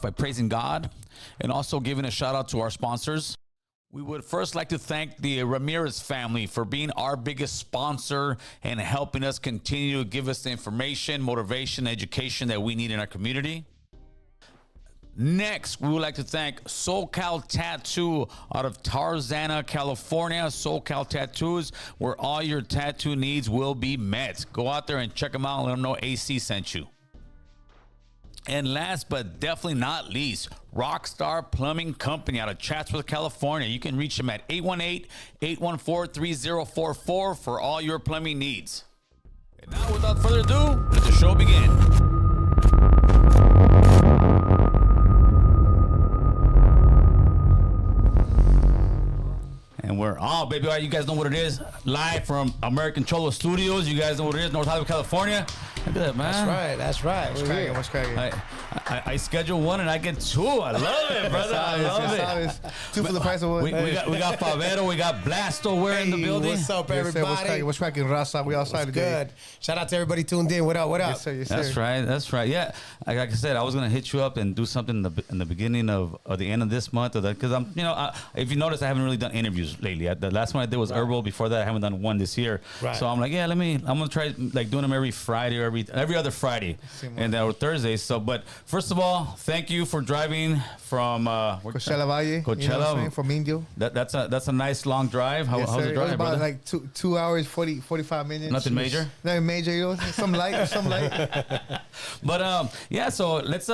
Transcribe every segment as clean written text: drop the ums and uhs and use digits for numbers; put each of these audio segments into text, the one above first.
by praising God and also giving a shout out to our sponsors. We would first like to thank the Ramirez family for being our biggest sponsor and helping us continue to give us the information, motivation, education that we need in our community. Next, we would like to thank SoCal Tattoo out of Tarzana, California. SoCal Tattoos, where all your tattoo needs will be met. Go out there and check them out and let them know AC sent you. And last but definitely not least, Rockstar Plumbing Company out of Chatsworth, California. You can reach them at 818-814-3044 for all your plumbing needs. And now, without further ado, let the show begin. And we're baby, all right, you guys know what it is. Live from American Cholo Studios. You guys know what it is, North Hollywood, California. Look at that, man. That's right. What's cracking? I schedule one and I get two. I love it, brother. I love it. Two for the price of one. We got Fabero, we got Blasto. We're in the building. What's up, everybody? What's cracking, Raza? We outside today. Good. Shout out to everybody tuned in. What up? Yes, sir. That's right. Yeah, like I said, I was gonna hit you up and do something in the beginning of or the end of this month, or because I'm, if you notice, I haven't really done interviews lately. The last one I did was Herbal. Before that, I haven't done one this year. Right. So I'm like, I'm gonna try like doing them every Friday or every other Friday, and or Thursday. So, but first of all, thank you for driving from Coachella Valle. Coachella from Indio. That's a nice long drive. How's the drive, it was about brother? like 2 hours 45 minutes. Nothing major. Nothing major. Some light. But so let's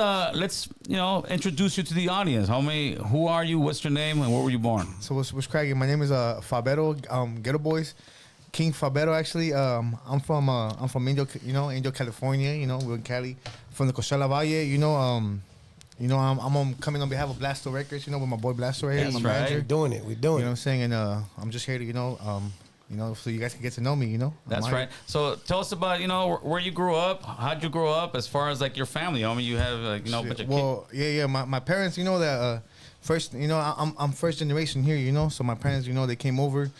introduce you to the audience. Who are you? What's your name? And where were you born? So what's cracking? My name is Fabero, Ghetto Boyz. King Fabero, actually. I'm from Indio, Indio, California. We're in Cali, from the Coachella Valle. I'm coming on behalf of Blasto Records, with my boy Blasto right here. That's my right. manager. We're doing it. You know what I'm saying? And I'm just here to, so you guys can get to know me, That's right. So tell us about, where you grew up. How'd you grow up as far as like your family? I mean, you have a bunch of kids. Yeah. My parents, that first, I'm first generation here, so my parents, they came over,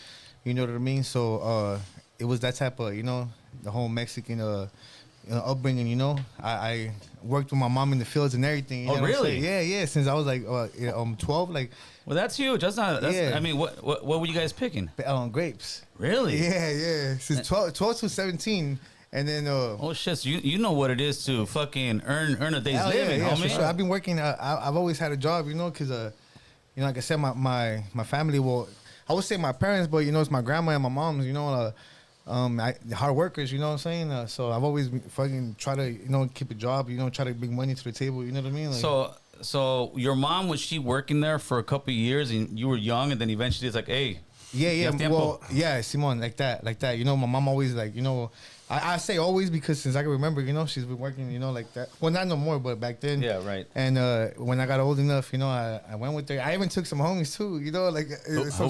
you know what I mean? So it was that type of, the whole Mexican upbringing, I worked with my mom in the fields and everything. Oh, really? Yeah. Since I was like 12, like. Well, that's huge. Yeah. I mean, what were you guys picking? Grapes. Really? Yeah. Since 12 to 17. And then oh shit! So you know what it is to fucking earn a day's living, yeah, homie. for sure. I've been working. I've always had a job, because like I said, my family. Well, I would say my parents, but it's my grandma and my mom's. Hard workers. You know what I'm saying? So I've always fucking try to keep a job. Try to bring money to the table. You know what I mean? Like, So your mom, was she working there for a couple of years and you were young, and then eventually it's like, hey. Yeah. Well, yeah, Simon, like that. My mom always I say always because since I can remember, she's been working, like that. Well, not no more, but back then. Yeah, right. And when I got old enough, I went with her. I even took some homies too, Who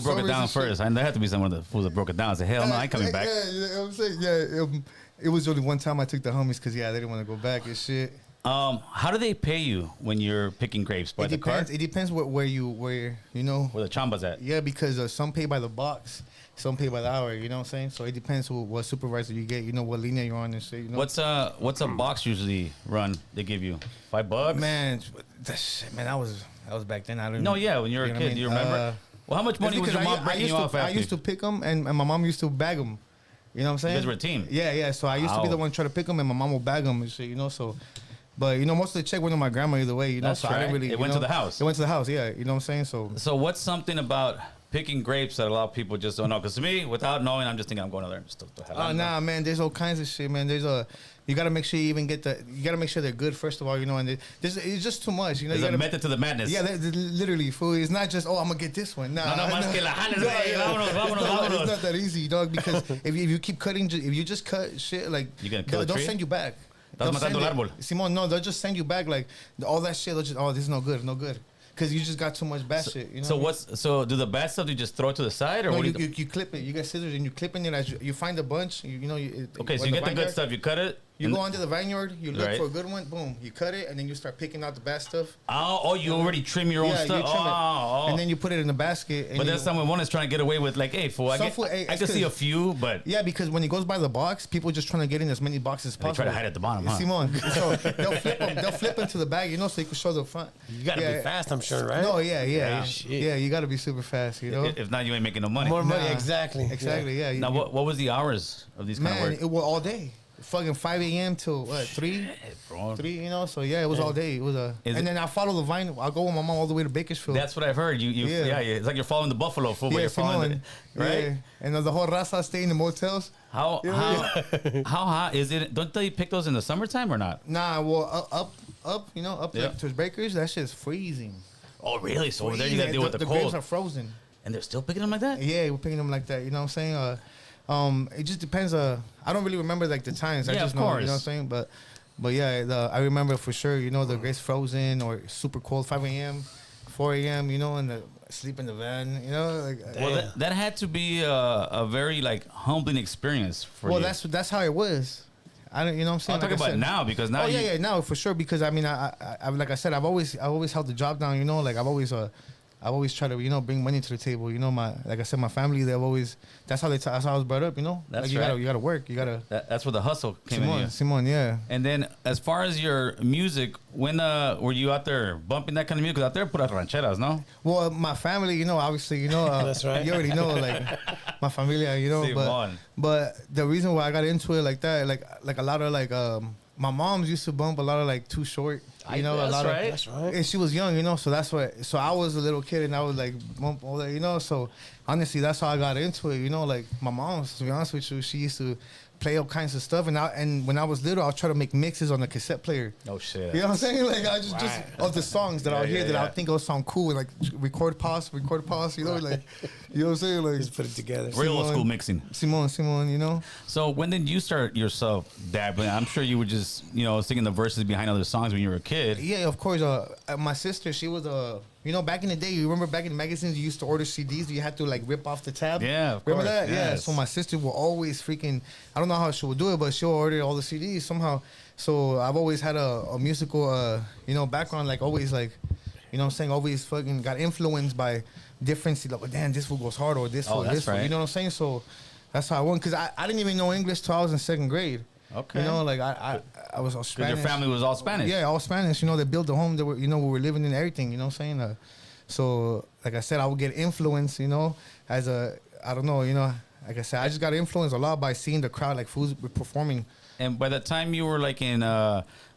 broke it down first? There had to be someone of the fools that broke it down. I said, hell no, I ain't coming back. Yeah, you know what I'm saying? Yeah, it was only one time I took the homies because, they didn't want to go back and shit. How do they pay you when you're picking grapes? By the cart? It depends where Where the chambas at? Yeah, because some pay by the box, some pay by the hour. You know what I'm saying? So it depends what supervisor you get. What linea you're on and shit. What's a box usually run? They give you $5. Man, that was back then. I don't. No, yeah, when you were a kid, do you remember? Well, how much money was your mom breaking you off after? I used to pick them, and my mom used to bag them. You know what I'm saying? You guys were a team. Yeah. So I used to be the one trying to pick them, and my mom would bag them and shit. So. But most of the check went to my grandma either way, That's so right. I didn't really. It went to the house. It went to the house, yeah. You know what I'm saying? So what's something about picking grapes that a lot of people just don't know? Because to me, without knowing, I'm just thinking I'm going to learn stuff. Oh nah, man. There's all kinds of shit, man. You gotta make sure you even get you gotta make sure they're good first of all, and it's just too much, There's a method to the madness. Yeah, literally, fool. It's not just I'm gonna get this one. Nah, vámonos. It's not that easy, dog. Because if you keep cutting, if you just cut shit, like you gonna kill a tree? They'll send you back. Estás matando el árbol. Simon, no, they'll just send you back like all that shit. They'll just this is no good. Because you just got too much bad shit. So do the bad stuff? You just throw it to the side, or no? What You clip it. You get scissors and you clipping it as you find a bunch. Okay, so you get the good stuff. You cut it. You go onto the vineyard, you look Right. for a good one, boom, you cut it, and then you start picking out the bad stuff. Oh, you already trim your own Yeah, stuff. you trim it, Oh. and then you put it in the basket. And But there's someone one is trying to get away with like, hey, fool, I Some can fool- hey, it's see a 'cause- few, but Yeah, because when he goes by the box, people just trying to get in as many boxes as they try possible. to hide at the bottom, huh? Simon. So they'll flip into the bag, so you can show the front. You gotta be fast, I'm sure, right? No, yeah. Shit. Yeah, you gotta be super fast, If not, you ain't making no money. More money, Nah. exactly. Exactly, yeah. Now, what was the hours of these kind of Man, work? it was all day. Fucking 5 a.m. till what, 3? Hey, bro. 3, so yeah, it was all day. It was Is and it- then I follow the vine. I'll go with my mom all the way to Bakersfield. That's what I've heard. Yeah. It's like you're following the buffalo, fool, but you're following the, right? Yeah. And the whole raza stay in the motels. How hot is it? Don't they pick those in the summertime or not? Nah, well, up, Yeah. like to Bakers, that shit's freezing. Oh, really? So over there you got to deal with the grapes cold. are frozen. And they're still picking them like that? Yeah, we're picking them like that. You know what I'm saying? It just depends. I don't really remember like the times. I Yeah, just of know. course. You know what I'm saying? But yeah, I remember for sure. The grapes frozen or super cold, 5 a.m., 4 a.m. And the sleep in the van. Well, that had to be a very like humbling experience for you. That's how it was. I don't. You know what I'm saying? I'm talking about now because now yeah, now for sure. Because I mean, I like I said, I've always held the job down. Like I've always tried to bring money to the table. Like I said, my family that's how that's how I was brought up. That's like right. you gotta work. You gotta. That's where the hustle came in. You. Simon, yeah. And then as far as your music, when were you out there bumping that kind of music? 'Cause out there put out rancheras, no? Well, my family, obviously, That's right. You already know, like my familia, Simon. but the reason why I got into it like that, like a lot of my mom's used to bump a lot of like Too Short, a lot of. That's right. And she was young, so that's what. So I was a little kid and I was like bump all that, So honestly, that's how I got into it, Like my mom, to be honest with you, she used to play all kinds of stuff, and when I was little, I would try to make mixes on the cassette player. Oh shit. You know what I'm saying? Like I just of the songs that I would hear that I think will sound cool, and like record pause, like you know what I'm saying? Like Just put it together. Real old school mixing. Simon, So when did you start yourself dabbling? I'm sure you were just singing the verses behind other songs when you were a kid. Yeah, of course. My sister, she was back in the day. You remember back in the magazines, you used to order CDs. You had to like rip off the tab. Yeah, of remember course, that? Yeah. yes. So my sister will always freaking. I don't know how she would do it, but she'll order all the CDs somehow. So I've always had a musical, background. Like always, like, you know what I'm saying? Always fucking got influenced by different. Like, damn, this fool goes hard, or this fool, that's this fool. right. You know what I'm saying? So that's how I went. Cause I didn't even know English till I was in 2nd grade. Okay. Like I was all Because Spanish. your family was all Spanish. Yeah, all Spanish. They built the home. They were, we were living in everything. You know what I'm saying? So, like I said, I would get influenced. As I don't know. Like I said, I just got influenced a lot by seeing the crowd, like fools performing. And by the time you were like in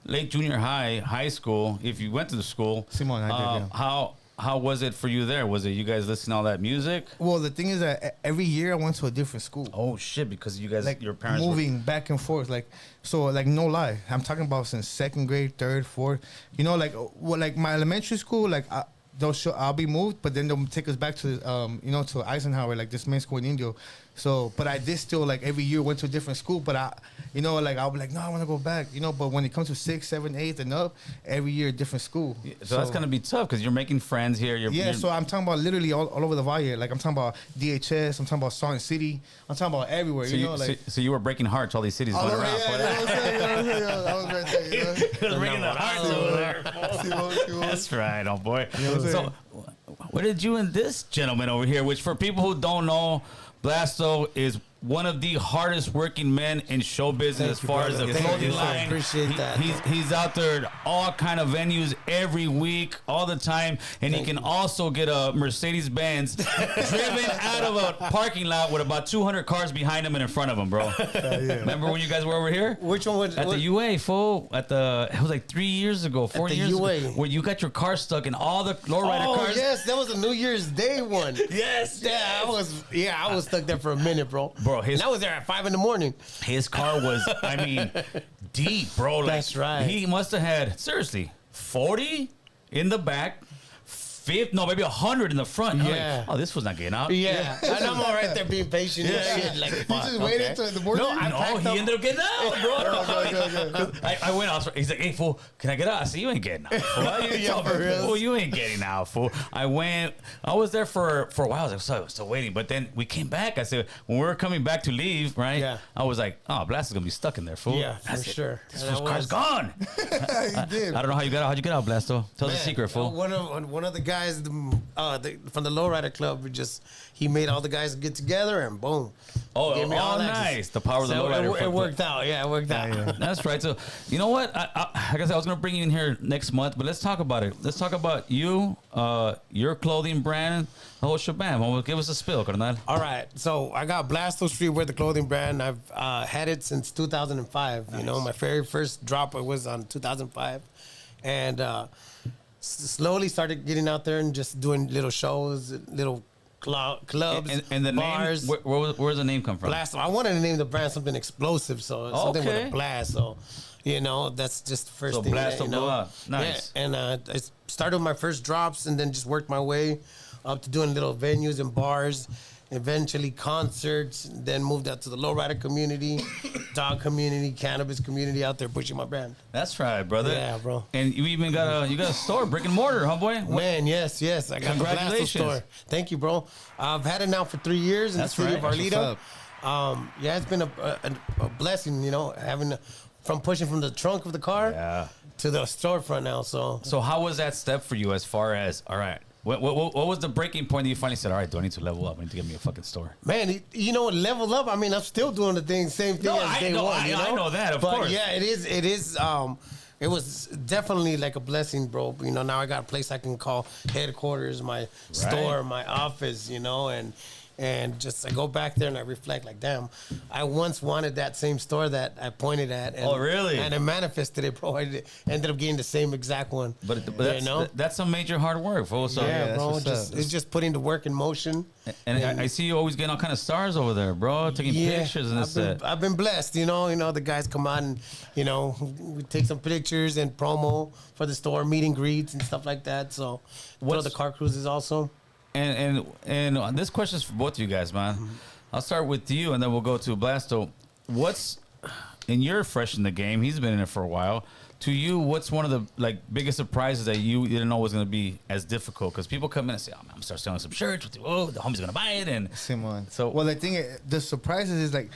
late junior high school, if you went to the school, Simon, I did. Yeah. How was it for you there? Was it you guys listening to all that music? Well, the thing is that every year I went to a different school. Oh shit! Because you guys, Like your parents moving back and forth, like no lie, I'm talking about since 2nd grade, 3rd, 4th. Like my elementary school, like I'll be moved, but then they'll take us back to to Eisenhower, like this main school in Indio. So, but I did still like every year went to a different school, but I'll be like, no, I want to go back, But when it comes to 6, 7, 8, and up, every year different school. So that's gonna be tough because you're making friends here. You're, So I'm talking about literally all over the Valle. Like I'm talking about DHS, I'm talking about Salt City, I'm talking about everywhere. So you were breaking hearts to all these cities going around. I was right there. Breaking the hearts over there. That's right, oh boy. So, what did you and this gentleman over here, which for people who don't know, Blasto is one of the hardest working men in show business as far as the clothing line. Appreciate that. He's out there at all kind of venues every week, all the time, and he can also get a Mercedes Benz driven out of a parking lot with about 200 cars behind him and in front of him, bro. Remember when you guys were over here? Which one was At the UA, fool. It was like 3 years ago, 4 the years UA. ago, where you got your car stuck in all the lowrider Oh cars. yes, that was a New Year's Day one. Yes, Yeah, I was stuck there for a minute, bro. Bro, and I was there at 5 a.m. His car was, deep, bro. Like, That's right. He must have had, seriously, 40 in the back, 50, no, maybe 100 in the front. I'm Yeah. like, oh, this was not getting out. Yeah, and I'm all right there being patient and shit. Like, You fuck, just waited okay. till the morning. No, I No, packed he up. ended up getting out, bro. I went out. He's like, hey, fool, can I get out? I said, you ain't getting out, fool. You Yeah, for real. fool, you ain't getting out, fool. I was there for a while. I was like, still waiting. But then we came back. I said, when we were coming back to leave, right? Yeah. I was like, oh, Blast is going to be stuck in there, fool. Yeah, I for said, sure. This And fool's I car's was- gone. You did. I don't know how you got out. How'd you get out, Blasto? Tell us the secret, fool. One of the guys from the Lowrider Club, he made all the guys get together and boom. Oh, Gave me all access. nice. The power of the So lowrider. it worked out. Yeah, it worked out. That's right. So, you know what? Like I said, I was going to bring you in here next month, but let's talk about it. Let's talk about you, your clothing brand, the whole shebang. Well, give us a spill, Carnal. All right, so I got Blasto Streetwear, the clothing brand. I've had it since 2005. You know, my very first drop was on 2005, and slowly started getting out there and just doing little shows, little clubs, And the bars. name, where's the name come from? Blast. I wanted to name the brand something explosive, so something with Okay. a blast. So, you know, that's just the first So thing. Blasto you know? blew up. Nice. Yeah, and I started with my first drops, and then just worked my way up to doing little venues and bars. Eventually concerts, then moved out to the lowrider community, dog community, cannabis community out there pushing my brand. That's right, brother. Yeah, bro. And you even got a store, brick and mortar, huh, boy? Man, yes. I got the Blasto Congratulations. store. Thank you, bro. I've had it now for 3 years in That's the city right. of That's Arleta. what's Yeah, it's been a blessing, you know, from pushing from the trunk of the car Yeah. to the storefront now. So how was that step for you as far as, all right, what was the breaking point that you finally said, all right, do I need to level up? I need to get me a fucking store. man, you know, level up. I mean, I'm still doing the same thing No, as I day know- one. I- you know? I know that, of but course. yeah, it is. It was definitely like a blessing, bro. You know, now I got a place I can call headquarters, my store, my office. You know, and just I go back there and I reflect like, damn, I once wanted that same store that I pointed at. And, Oh, really? And I manifested it, bro. I ended up getting the same exact one. But you know, that's some major hard work, fool. So, yeah, that's bro. what's up. It's just putting the work in motion. And I see you always getting all kind of stars over there, bro. Taking pictures and this. I've been blessed, you know. The guys come out and, you know, we take some pictures and promo for the store, meet and greets and stuff like that. So, throw the car cruises also. And this question is for both of you guys, man. I'll start with you, and then we'll go to Blasto. And you're fresh in the game. He's been in it for a while. To you, what's one of the biggest surprises that you didn't know was going to be as difficult? Because people come in and say, "Oh man, I'm gonna start selling some shirts. Oh, the homie's gonna buy it." And Simon. So- well, the surprises is like,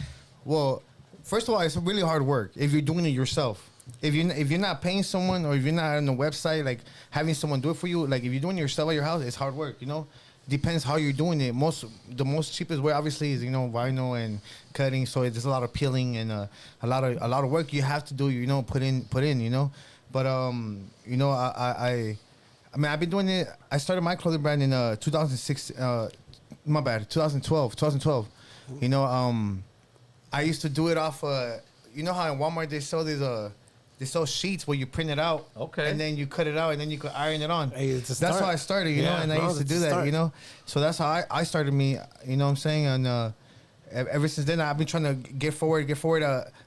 well, first of all, it's really hard work if you're doing it yourself. If you're not paying someone or if you're not on the website, like having someone do it for you, like if you're doing it yourself at your house, it's hard work. You know, depends how you're doing it. The most cheapest way, obviously, is vinyl and cutting. So there's a lot of peeling and a lot of work you have to do. You know, put in. You know, but you know, I mean, I've been doing it. I started my clothing brand in 2006. My bad, 2012. You know, I used to do it off. You know how in Walmart they sell sheets where you print it out, Okay. and then you cut it out, and then you could iron it on. Hey, it's a That's start. how I started, you know, Yeah, and I bro, used to it's do a that, start. you know. So that's how I started me, you know what I'm saying? And ever since then, I've been trying to get forward,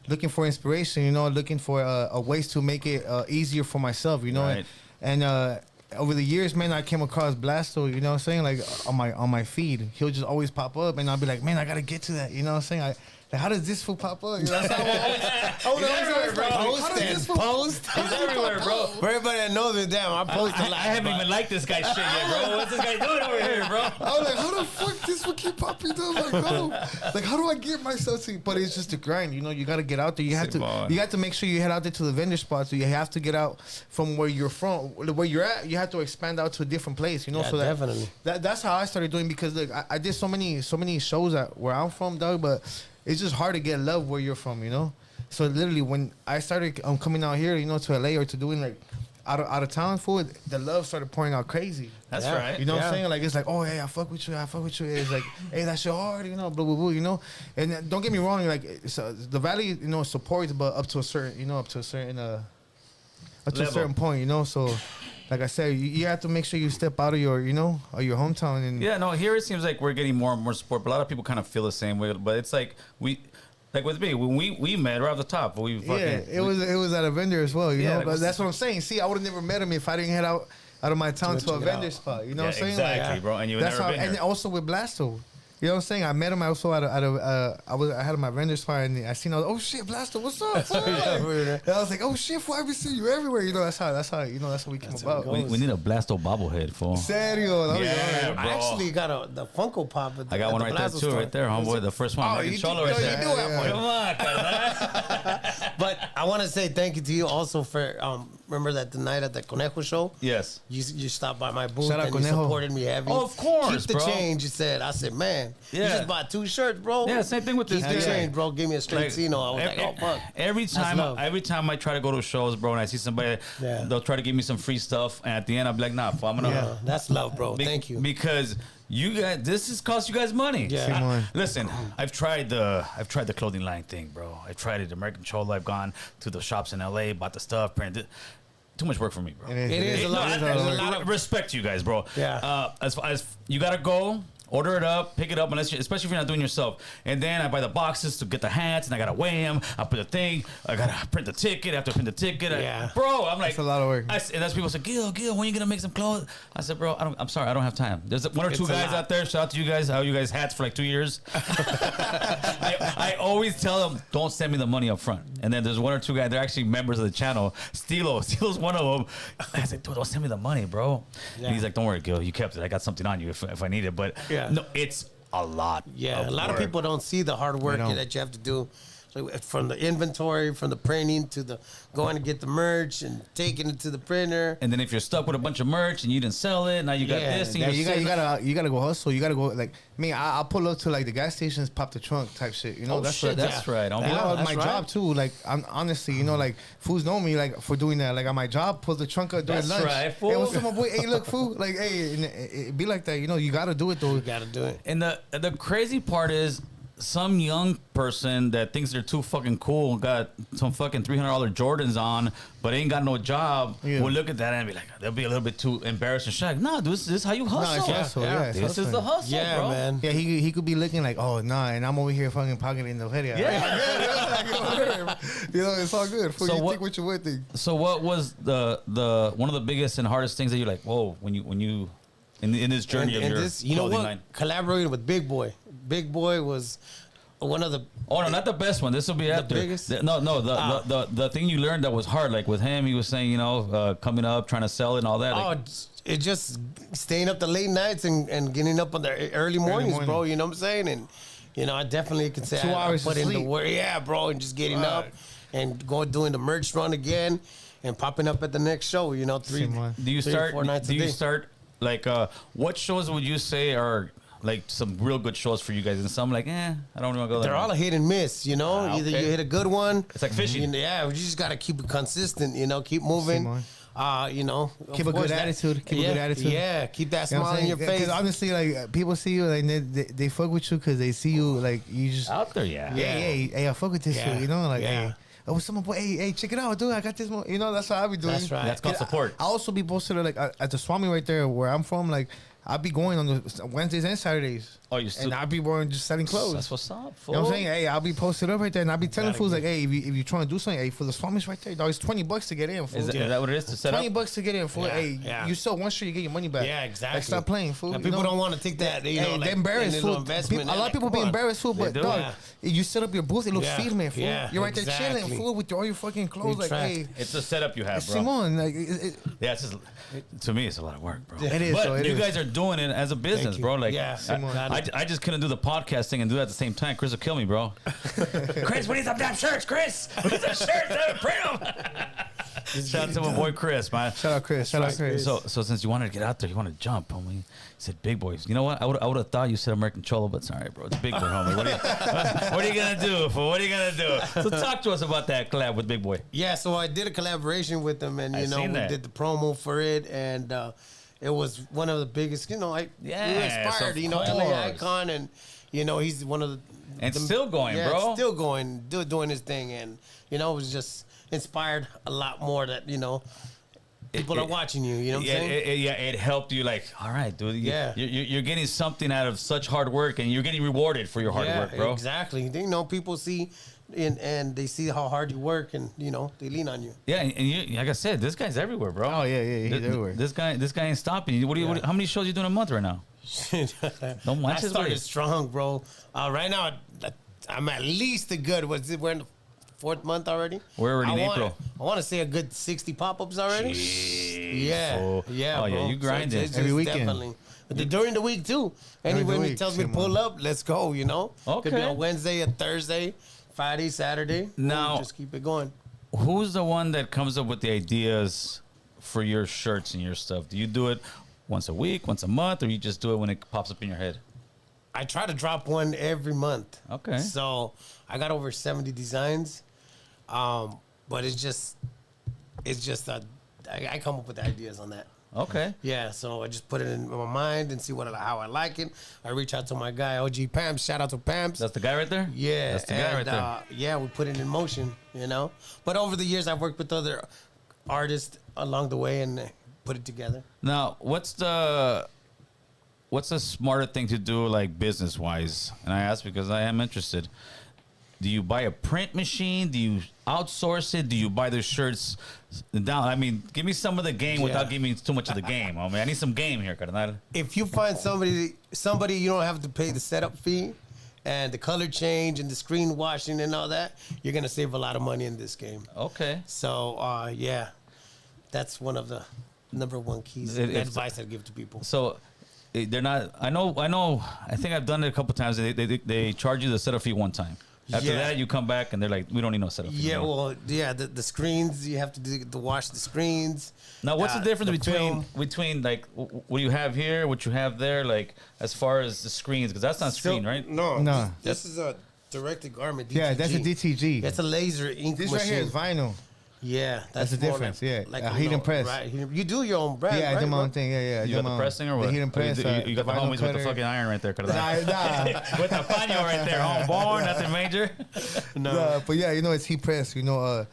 looking for inspiration, you know, looking for ways to make it easier for myself, you know. Right. And over the years, man, I came across Blasto, you know what I'm saying? Like on my feed, he'll just always pop up, and I'll be like, man, I gotta get to that, you know what I'm saying? Like, how does this fool pop up? You know what I'm saying? Post and post. he's everywhere, bro. For everybody that knows it, damn, I post a I lot. haven't even liked this guy's shit yet, bro. What's this guy doing over here, bro? I was like, how the fuck this will keep popping up? Like, how do I get myself to? But it's just a grind, you know. You gotta get out there. You have to make sure you head out there to the vendor spots. So you have to get out from where you're from, where you're at. You have to expand out to a different place, you know. Yeah, so definitely. That's how I started doing, because look, I did so many shows where I'm from, dog. But it's just hard to get love where you're from, you know. So literally, when I started coming out here, you know, to LA or to doing like out of town food, the love started pouring out crazy. That's Yeah. right. You know what I'm Yeah. saying? Like, it's like, oh, hey, I fuck with you. It's like, hey, that's your hard, you know, blah, blah, blah, you know? And don't get me wrong, like, the Valley, you know, supports, but up to a certain Level. point, you know? So, like I said, you have to make sure you step out of your, you know, or your hometown. And Yeah, no, here it seems like we're getting more and more support, but a lot of people kind of feel the same way. But it's like like with me, when we met right off the top, it it was at a vendor as well, you Yeah, know? like, But what's that's what I'm saying. See, I would have never met him if I didn't head out out of my town to a Switching it vendor out. spot. You know Yeah, what I'm saying? exactly, Like, bro. And you that's never how. been And here. also with Blasto. You know what I'm saying? I met him also I had my vendor spot and I seen oh shit, Blasto, what's up? fool? And I was like, oh shit, fool, I've been seeing you everywhere. You know, that's how we came about. We need a Blasto bobblehead, fool. Serio. Yeah, bro. I actually got the Funko Pop. At the, I got at one the right there Blasto too, store. right there, homeboy. The first one. Oh, American you Cholo do- right no, you there. do have one. Come on, carnal. But I want to say thank you to you also for remember that the night at the Conejo show. Yes. You stopped by my booth Shout out and you Conejo. supported me heavy. Oh, of course, Keep the bro. change. You said. I said, man, you Yeah. just bought 2 shirts, bro. Yeah, same thing with this Keep the dude. change, bro. Give me a straight Cino. I was like, oh fuck. Every love. time I try to go to shows, bro, and I see somebody, Yeah. they'll try to give me some free stuff, and at the end, I'm like, nah, fool, I'm gonna. Yeah, that's love, bro. Thank you. Because you guys, this has cost you guys money. Yeah. Simon. Listen, I've tried the clothing line thing, bro. I tried it, American Cholo. I've gone to the shops in LA, bought the stuff, printed. Too much work for me, bro. It is. It is a lot. There's There's a lot of respect to you guys, bro. Yeah. As you gotta go. Order it up, pick it up, especially if you're not doing it yourself. And then I buy the boxes to get the hats, and I gotta weigh them. I put the thing. I gotta print the ticket. I have to print the ticket. Yeah. Bro, I'm like, It's a lot of work. And that's people say, Gil, when you gonna make some clothes? I said, bro, I'm sorry, I don't have time. There's one or two It's a guys lot. out there. Shout out to you guys. How you guys hats for like 2 years. I always tell them, don't send me the money up front. And then there's one or two guys. They're actually members of the channel. Stilo's one of them. I said, dude, don't send me the money, bro. Yeah. And he's like, don't worry, Gil, you kept it. I got something on you if I need it. But Yeah. no, it's a lot. Yeah, a lot of work. people don't see the hard work don't. that you have to do. So from the inventory, from the printing to the going to get the merch and taking it to the printer. And then if you're stuck with a bunch of merch and you didn't sell it, now you got Yeah, this. And Yeah, you're you sitting- gotta go hustle. You gotta go like me. I'll pull up to like the gas stations, pop the trunk type shit. You know, Oh, that's shit, what That's right. You know, that's my right. job too. Like I'm honestly, you know, like fools know me like for doing that. Like on my job, pull the trunk up during That's lunch. right, Hey, what's fool. up, my boy? Hey, look, fool. Like, hey, and it be like that. You know, you gotta do it though. You got to do it. And the crazy part is some young person that thinks they're too fucking cool got some fucking $300 Jordans on, but ain't got no job. Yeah. Will look at that and be like, they'll be a little bit too embarrassed and shy. No, dude, this is how you Nah, it's hustle. hustle. yeah. Yeah, it's This is hustling. the hustle, Yeah, bro. man. Yeah, he could be looking like, oh nah, and I'm over here fucking pocketing the feria. Yeah. You know, it's all good. Fool, So you what- think what you would think. So what was the one of the biggest and hardest things that you're like, whoa, when you in this journey And of your this, you know clothing what? line? Collaborating with Big Boy. Big Boy was one of the. Oh no, not the best one. This will be after. biggest? No, the thing you learned that was hard. Like with him, he was saying, you know, coming up, trying to sell it and all that. Oh, Like, it just staying up the late nights and getting up on the early mornings, morning. bro. You know what I'm saying? And you know, I definitely could say 2 hours I put of in the sleep. work. Yeah, bro, and just getting up and going doing the merch run again and popping up at the next show. You know, three, Same one. do you 3 or start? 4 nights Do a you day. start like what shows would you say are like some real good shows for you guys, and some like, I don't want to go there. They're all a hit and miss, you know. Ah, Either okay. you hit a good one. It's like fishing. You know, yeah, you just gotta keep it consistent. You know, keep moving. Simon. You know, Keep of a good course that- attitude, keep a yeah, good attitude. Yeah, keep that You know what smile I'm in your saying? face. Because honestly, like people see you, like they fuck with you because they see you, like you just, out there, yeah. hey, I fuck with this Yeah. shit, you know, like, Yeah. hey, oh, someone, boy, hey, check it out, dude, I got this, you know, that's how I be doing. That's right. That's called support. I also be posted like at the Swami right there where I'm from, like I'll be going on the Wednesdays and Saturdays. Oh, you still? And I'll be wearing just selling clothes. That's what's up. You know what I'm saying? Hey, I'll be posted up right there, and I'll be telling Gotta fools get- like, hey, if you're trying to do something, hey, for the Swami's right there, dog, it's $20 to get in. Fool. Is that what it is to set $20 up? to get in, fool. Yeah, Hey, yeah. you sell one shirt, you get your money back. Yeah, exactly. Like, stop playing, fool. And you people know? don't want to take that. You know, Hey, like, they're embarrassed, little fool. investment. A lot of people be Come on. embarrassed, fool, but do. dog, Yeah. you set up your booth, it looks Yeah, firme, fool. yeah, You're right there chilling, exactly. fool, with all your fucking clothes. Good Like, track. hey, It's a setup you have, bro. Simon, like, Yeah, it's just, to me, it's a lot of work, bro. It is, But so it you is. guys are doing it as a business, you. bro. Like, Yeah, I just couldn't do the podcasting and do that at the same time. Chris will kill me, bro. Chris, we need some damn shirts, Chris. We need some shirts. Print them. Shout out to my boy Chris, man. shout out Chris, shout out Chris. So since you wanted to get out there, you want to jump, homie. You said Big Boys. You know what? I would have thought you said American Cholo, but sorry, bro. It's Big Boy, homie. What are you gonna do? For what are you gonna do? So talk to us about that collab with Big Boy. Yeah, so I did a collaboration with them, and I you know, seen we that. did the promo for it, and it was one of the biggest. You know, we were Yes, inspired. of You know, LA course. icon, and you know, he's one of the And still going, yeah, bro. still going, doing his thing, and you know, it was just inspired a lot more that you know. People are watching you. You know what I'm saying? It helped you. Like, all right, dude. Yeah. You're getting something out of such hard work, and you're getting rewarded for your hard work, bro. Exactly. You know, people see and they see how hard you work, and they lean on you. Yeah, and you, like I said, this guy's everywhere, bro. Oh yeah, he's everywhere. This guy ain't stopping you. How many shows you doing a month right now? Don't watch I his started way. strong, bro. Right now, I'm at least a good. We're in the 4th month already. We're already in April. I want to say a good 60 pop-ups already. Yeah, fool. yeah. Oh, bro. yeah, you grinding. it's Every just weekend. Definitely. But during the week too. Anyway, he week, tells me to come pull on. up, let's go. Could be Okay. a Wednesday, a Thursday, Friday, Saturday. Now- just keep it going. Who's the one that comes up with the ideas for your shirts and your stuff? Do you do it once a week, once a month, or you just do it when it pops up in your head? I try to drop one every month. Okay. So I got over 70 designs, but it's just I come up with the ideas on that. Okay. Yeah, so I just put it in my mind and see how I like it. I reach out to my guy OG Pamps. Shout out to Pamps. That's the guy right there? Yeah, That's the guy right there. Yeah, we put it in motion. But over the years, I've worked with other artists along the way and put it together. Now, what's the smarter thing to do, like business wise? And I ask because I am interested. Do you buy a print machine? Do you outsource it? Do you buy the shirts down? I mean, give me some of the game without giving me too much of the game. I mean, I need some game here, carnal. If you find somebody you don't have to pay the setup fee and the color change and the screen washing and all that, you're gonna save a lot of money in this game. Okay. So yeah, that's one of the number one keys advice I give to people. So they're not. I know. I think I've done it a couple times. They charge you the setup fee one time. After Yeah. that, you come back and they're like, we don't need no setup fee. Yeah, no more. well, yeah, the screens you have to do to wash the screens. Now, what's the difference film. between like what you have here, what you have there, like as far as the screens? Because that's not screen, right? No, No. This is a directed garment. DTG. Yeah, that's a DTG. It's a laser ink This machine. right here is vinyl. Yeah, That's the more difference, yeah. A a heat and press. Right, you do your own brand. Yeah, I right, do my own bro? thing. Yeah. You got the pressing or what? The heat and press. You got the vinyl homies with the cutter. fucking iron right there. Nah, nah. With the paño right there. Homeboy, nothing major. No, but yeah, it's heat press. I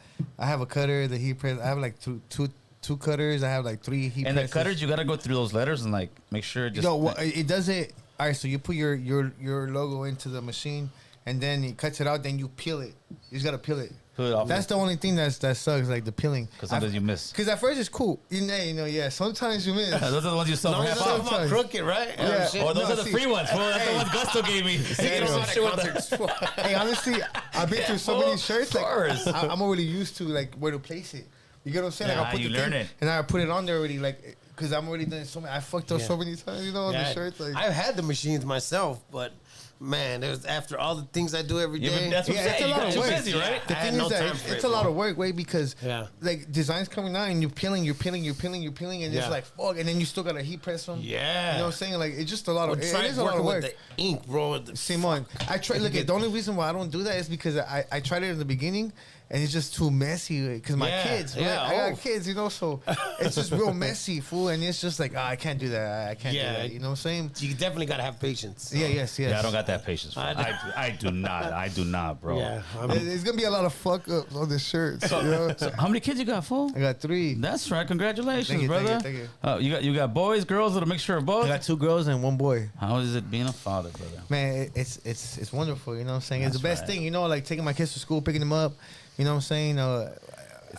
have a cutter, the heat press. I have like two cutters. I have like 3 heat And the presses. cutters, you got to go through those letters and like make sure it just. It does it. All right, so you put your logo into the machine, and then it cuts it out. Then you peel it. You just gotta peel it. Peel it off. That's the only thing that sucks, like the peeling. Because sometimes you miss. Because at first it's cool. Yeah. Sometimes you miss. Those are the ones you sell As long for as half it's off. not Sometimes. crooked, right? Yeah. Shit. Or those No, are the see- free ones. Well, that's the ones Gusto gave me. You know what concerts for. Hey, honestly, I've been through so many shirts. Like, course. I'm already used to like where to place it. You get what I'm saying? Yeah, Like, I'll put you the learn thing, it. and I put it on there already. Like, because I'm already done so many. I fucked up so many times. On the shirts. Like, I've had the machines myself, but man, there's after all the things I do every Yeah, but day. that's what I'm Yeah, it's saying. a You lot got of too work. busy, right? I the had thing no is that time it's, for it, it's a lot bro. of work, way because Yeah. like designs coming out and you're peeling, and Yeah. it's like fuck, and then you still gotta heat press them. Yeah. You know what I'm saying? Like it's just a lot of. Well, It try is a lot working of work. with the ink, bro. Simon, I tried. Look, the only reason why I don't do that is because I tried it in the beginning, and it's just too messy. Because my Yeah, kids, right? yeah, I oh. got kids, so it's just real messy, fool. And it's just like, I can't do that. I can't do Yeah. that. You know what I'm saying? You definitely gotta have patience. Yeah, yes. Yeah, I don't got that patience. For I it. do. I do not. I do not, bro. Yeah, There's gonna be a lot of fuck ups on the shirts. you know? So how many kids you got, fool? I got 3. That's right. Congratulations, Thank you, brother. thank you. You got boys, girls, little mixture of I both. got 2 girls and 1 boy. How is it being a father, brother? Man, it's wonderful. You know what I'm saying? It's That's the best right. thing. Like taking my kids to school, picking them up. You know what I'm saying?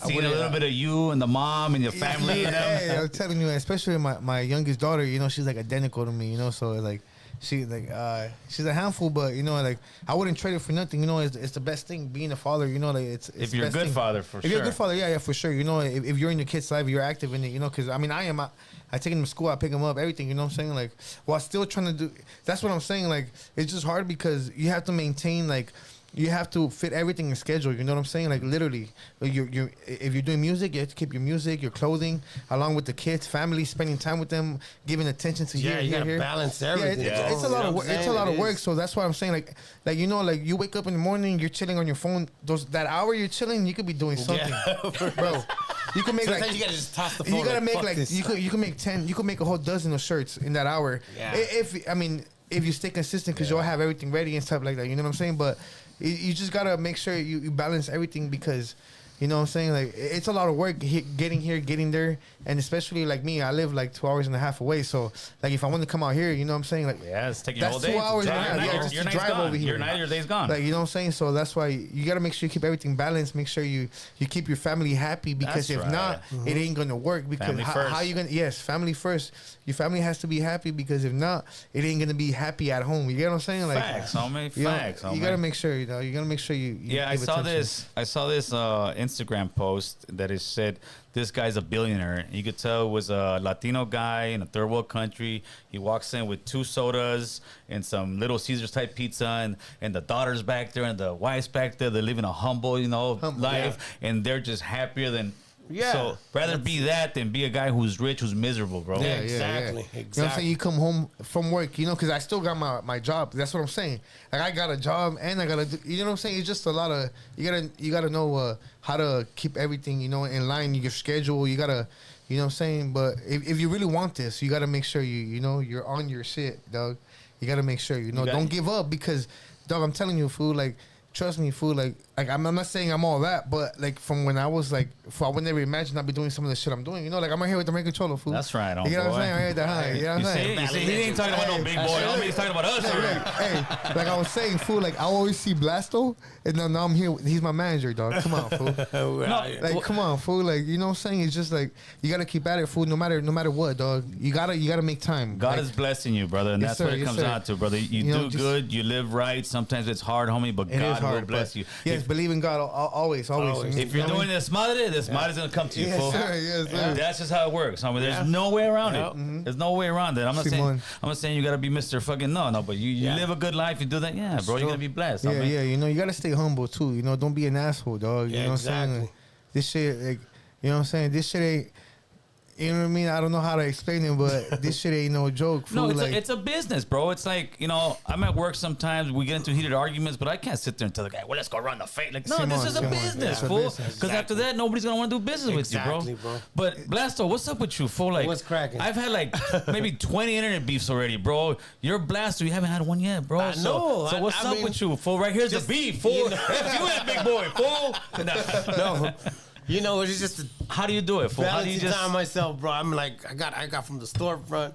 Seeing a little bit of you and the mom and your family. Yeah, and them. hey, I'm telling you, especially my youngest daughter. She's like identical to me. So like she's a handful, but like I wouldn't trade it for nothing. It's the best thing being a father. Like it's If the you're a best good thing. father, for If sure. you're a good father, yeah, for sure. If you're in your kid's life, you're active in it. Because I mean, I am. I take them to school, I pick them up, everything. You know what I'm saying? Like while still trying to do. That's what I'm saying. Like it's just hard because you have to maintain like. You have to fit everything in schedule. You know what I'm saying? Like literally, if you're doing music, you have to keep your music, your clothing, along with the kids, family, spending time with them, giving attention to Yeah, you gotta here. balance everything. Yeah, it's a lot of work. It's a lot of work. So that's why I'm saying like you wake up in the morning, you're chilling on your phone. That hour you're chilling, you could be doing something, bro. You can make Sometimes like you gotta just toss the phone. you gotta make fuck like this. you can make 10. You can make a whole dozen of shirts in that hour. Yeah. If you stay consistent, because you'll have everything ready and stuff like that. You know what I'm saying? But you just gotta make sure you balance everything because You know what I'm saying? Like, it's a lot of work getting here, getting there. And especially like me, I live like 2 hours and a half away. So, like, if I want to come out here, you know what I'm saying? Like, Yeah, it's taking your whole that's day. 2 hours and a half. Your Yeah, just to night's drive gone. over here. Your day's gone. Like, you know what I'm saying? So that's why you got to make sure you keep everything balanced. Make sure you keep your family happy, because That's if right. not, it ain't going to work. Because Family first. how you going to, yes, family first. Your family has to be happy, because if not, it ain't going to be happy at home. You get what I'm saying? Like, Facts, homie. you know, Facts, homie. you got to make sure, you know, you got to make sure you Yeah, I give saw attention. this. I saw this Instagram post that it said this guy's a billionaire. You could tell it was a Latino guy in a third world country. He walks in with 2 sodas and some Little Caesars type pizza, and the daughter's back there and the wife's back there. They're living a humble, life, and they're just happier than. Yeah. So rather be that than be a guy who's rich, who's miserable, bro. Yeah. Exactly. You know what I'm saying? You come home from work, you know, because I still got my job. That's what I'm saying. Like, I got a job and I got to, you know what I'm saying? It's just a lot of, you gotta know how to keep everything, you know, in line, your schedule. You got to, you know what I'm saying? But if you really want this, you got to make sure you know, you're on your shit, dog. You got to make sure, you know, don't give up, because, dog, I'm telling you, fool, like, trust me, fool. Like I'm not saying I'm all that, but like from when I was like, I would never imagine I'd be doing some of the shit I'm doing. You know, like I'm right here with the remote controller, fool. That's right, You know what I'm saying? Right there, huh? You know what I'm saying? You see, he ain't talking about no big boy. Homie. He's talking about us. Hey, like I was saying, fool. Like I always see Blasto, and now I'm here. He's my manager, dog. Come on, fool. Like come on, fool. Like, you know what I'm saying? It's just like you gotta keep at it, fool. No matter what, dog. You gotta make time. God like, is blessing you, brother, and Yes, that's what sir, it yes, comes sir. down to, brother. You know, do good, you live right. Sometimes it's hard, homie, but It is God will hard, bless but you. Yes, believe in God always. If you're doing this madre's gonna come to you, Yes, fool. sir, yes, sir. That's just how it works. I mean, there's no way around it. There's no way around it. I'm not saying you gotta be Mr. Fucking no, but you live a good life. You do that, yeah, bro. You're gonna be blessed. Yeah, homie. yeah. You know, you gotta stay humble too. You know, don't be an asshole, dog. You Yeah, know what I'm saying? exactly. Like, this shit, like, you know what I'm saying? This shit ain't. You know what I mean? I don't know how to explain it, but this shit ain't no joke. No, fool. it's a business, bro. It's like, you know, I'm at work sometimes. We get into heated arguments, but I can't sit there and tell the guy, well, let's go run the fate. Like, no, this is a business, fool. Because after that, nobody's going to want to do business with you, Exactly, bro. bro. But, Blasto, what's up with you, fool? Like, What's cracking? I've had, like, maybe 20 internet beefs already, bro. You're Blasto. You haven't had one yet, bro. I know. So what's I up mean, with you, fool? Right here's the beef, fool. you know- F you at, big boy, fool. No. You know, it's just How do you do it, fool? How do you balancing just... time myself, bro. I'm like, I got from the storefront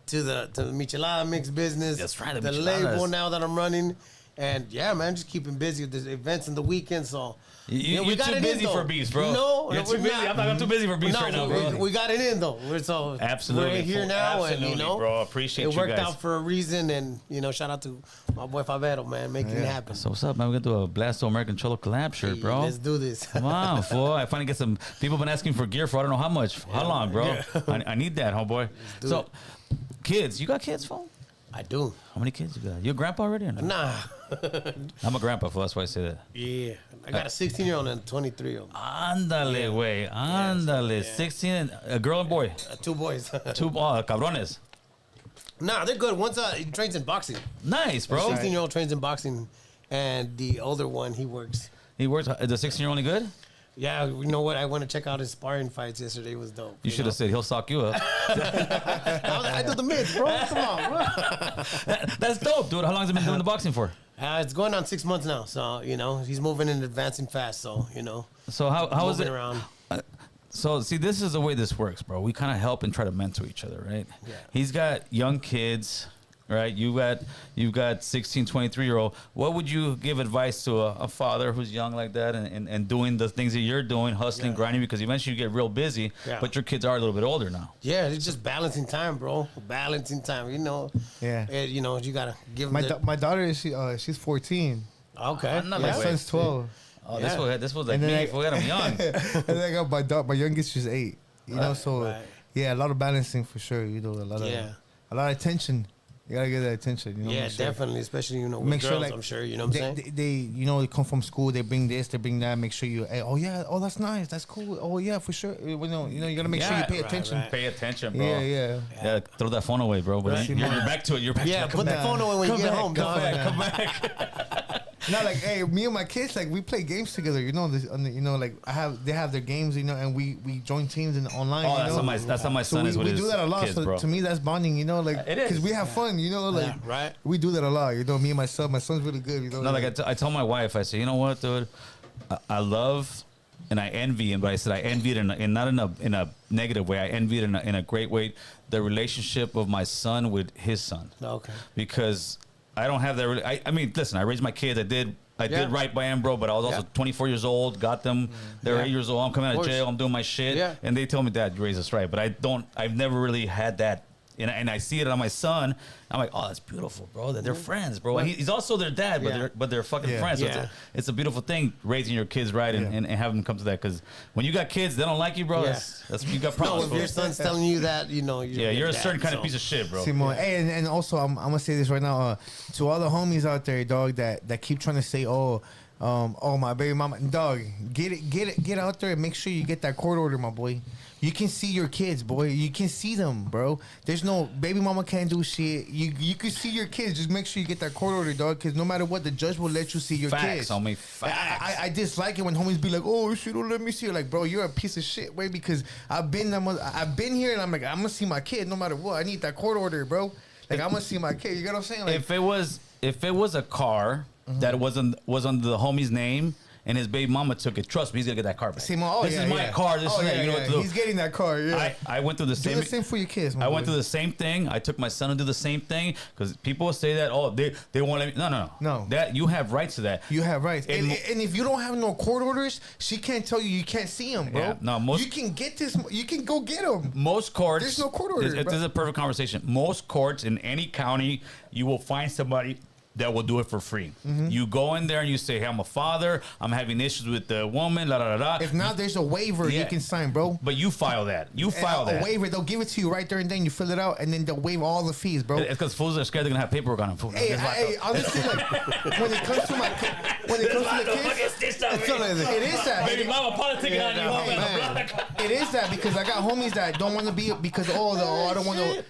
to the michelada mix business. That's right, the the micheladas. label now that I'm running, and yeah, man, just keeping busy with the events and the weekends. So You're we got too it in, busy though. for beefs, bro. No, you're we're too busy. not. I'm too busy for beefs right now, bro. we got it in though. We're Absolutely, we're here fool. now, Absolutely, and you know, bro. Appreciate it you worked guys. out for a reason, and you know, shout out to my boy Fabero, man, making it happen. So what's up, man? We're gonna do a Blasto American Cholo collab shirt, Hey, bro. let's do this. Come on, fool. I finally get some people been asking for gear for I don't know how much. How long, bro? I need that, homeboy. So, kids, you got kids, fool? I do. How many kids you got? You a grandpa already or no? Nah. I'm a grandpa, fool. That's why I say that. Yeah. I got a 16-year-old and a 23-year-old. Ándale, way. Ándale. 16, and a girl and boy. 2 boys. Two cabrones. Nah, they're good. One's he trains in boxing. Nice, The bro. 16-year-old trains in boxing, and the older one, he works. He works. Is the 16-year only good? Yeah, you know what? I went to check out his sparring fights yesterday. It was dope. You should have said he'll sock you up. I do the mids, bro. Come on, bro. That's dope, dude. How long has he been doing the boxing for? It's going on 6 months now. So, you know, he's moving and advancing fast. So, you know, So how is moving it? around. So see, this is the way this works, bro. We kind of help and try to mentor each other, right? Yeah. He's got young kids, right? You've got 16, 23-year-old. What would you give advice to a father who's young like that and doing the things that you're doing, hustling, grinding, because eventually you get real busy, but your kids are a little bit older now. Yeah, it's just balancing time, bro. Balancing time, you know. Yeah. You know, you got to give My them my daughter is she's 14. Okay. I'm not My like Yeah. son's 12. Oh, Yeah. this was like And then me. I- Forget I'm young. And then I got my youngest is 8. You know, so right. yeah, a lot of balancing for sure. You know, a lot of attention. You gotta get that attention. You know, Yeah, make sure- definitely, especially, you know, with Make girls, sure, like, I'm sure, you know what I'm saying? they you know, they come from school. They bring this, they bring that. Make sure you, hey, oh yeah, oh that's nice, that's cool. Oh yeah, for sure. You know, you gotta make sure you pay right, attention. right. Pay attention, bro. Yeah. Yeah, throw that phone away, bro. But Right. you're back to it. You're back Yeah, to it. put the phone away when you get home, dog. Come back. Not like, hey, me and my kids, like we play games together. You know, you know, like they have their games. You know, and we join teams and online. Oh, you that's know? how my So son is with we his do that a lot. kids, So bro. to me, that's bonding. You know, like It is. because we have fun. You know, like right. we do that a lot. You know, me and my son's really good. You know, No, like I told my wife, I said, you know what, dude, I love and I envy him, but I said I envy it in not in a negative way. I envy it in a great way. The relationship of my son with his son. Okay. Because I don't have that. I mean, listen, I raised my kids. I did right by him, bro, but I was also 24 years old, got them. They're 8 years old. I'm coming out of jail. I'm doing my shit. Yeah. And they tell me, Dad, you raised us right. But I've never really had that. And I see it on my son. I'm like, oh, that's beautiful, bro. They're friends, bro. He's also their dad, but they're fucking friends. So it's a beautiful thing raising your kids right and having them come to that. Because when you got kids, they don't like you, bro. That's you got problems. No, if your son's telling you that, you know, you're a certain kind of piece of shit, bro. Simon. Hey, and also, I'm gonna say this right now to all the homies out there, dog, that keep trying to say, oh, my baby mama, dog, get out there and make sure you get that court order, my boy. You can see your kids, boy. You can see them, bro. There's no baby mama can't do shit. You can see your kids. Just make sure you get that court order, dog. Because no matter what, the judge will let you see your kids. Facts, homie. Facts. I dislike it when homies be like, "Oh, she don't let me see her." Like, bro, you're a piece of shit, way. Because I've been here, and I'm like, I'm gonna see my kid no matter what. I need that court order, bro. Like, I'm gonna see my kid. You get what I'm saying? Like, if it was a car that was under the homie's name. And his baby mama took it. Trust me, he's gonna get that car back. This is my car. This is that. You know what to do. He's getting that car. Yeah. I went through the same. Do the same for your kids. I went through the same thing. I took my son to do the same thing because people say that they want to. No. That you have rights to that. You have rights. And if you don't have no court orders, she can't tell you can't see him, bro. Yeah, you can get this. You can go get him. Most courts. There's no court orders. This is a perfect conversation. Most courts in any county, you will find somebody that will do it for free. You go in there and you say, hey, I'm a father. I'm having issues with the woman. La, la, la, la. If not, there's a waiver you can sign, bro. But you file that. A waiver. They'll give it to you right there and then. You fill it out and then they'll waive all the fees, bro. It's because fools are scared they're going to have paperwork on them. Hey, honestly, like, when it comes to the kids, it is that. Baby mama politicking on you. It is that because I got homies that don't want to be because, I don't want to, I don't want to,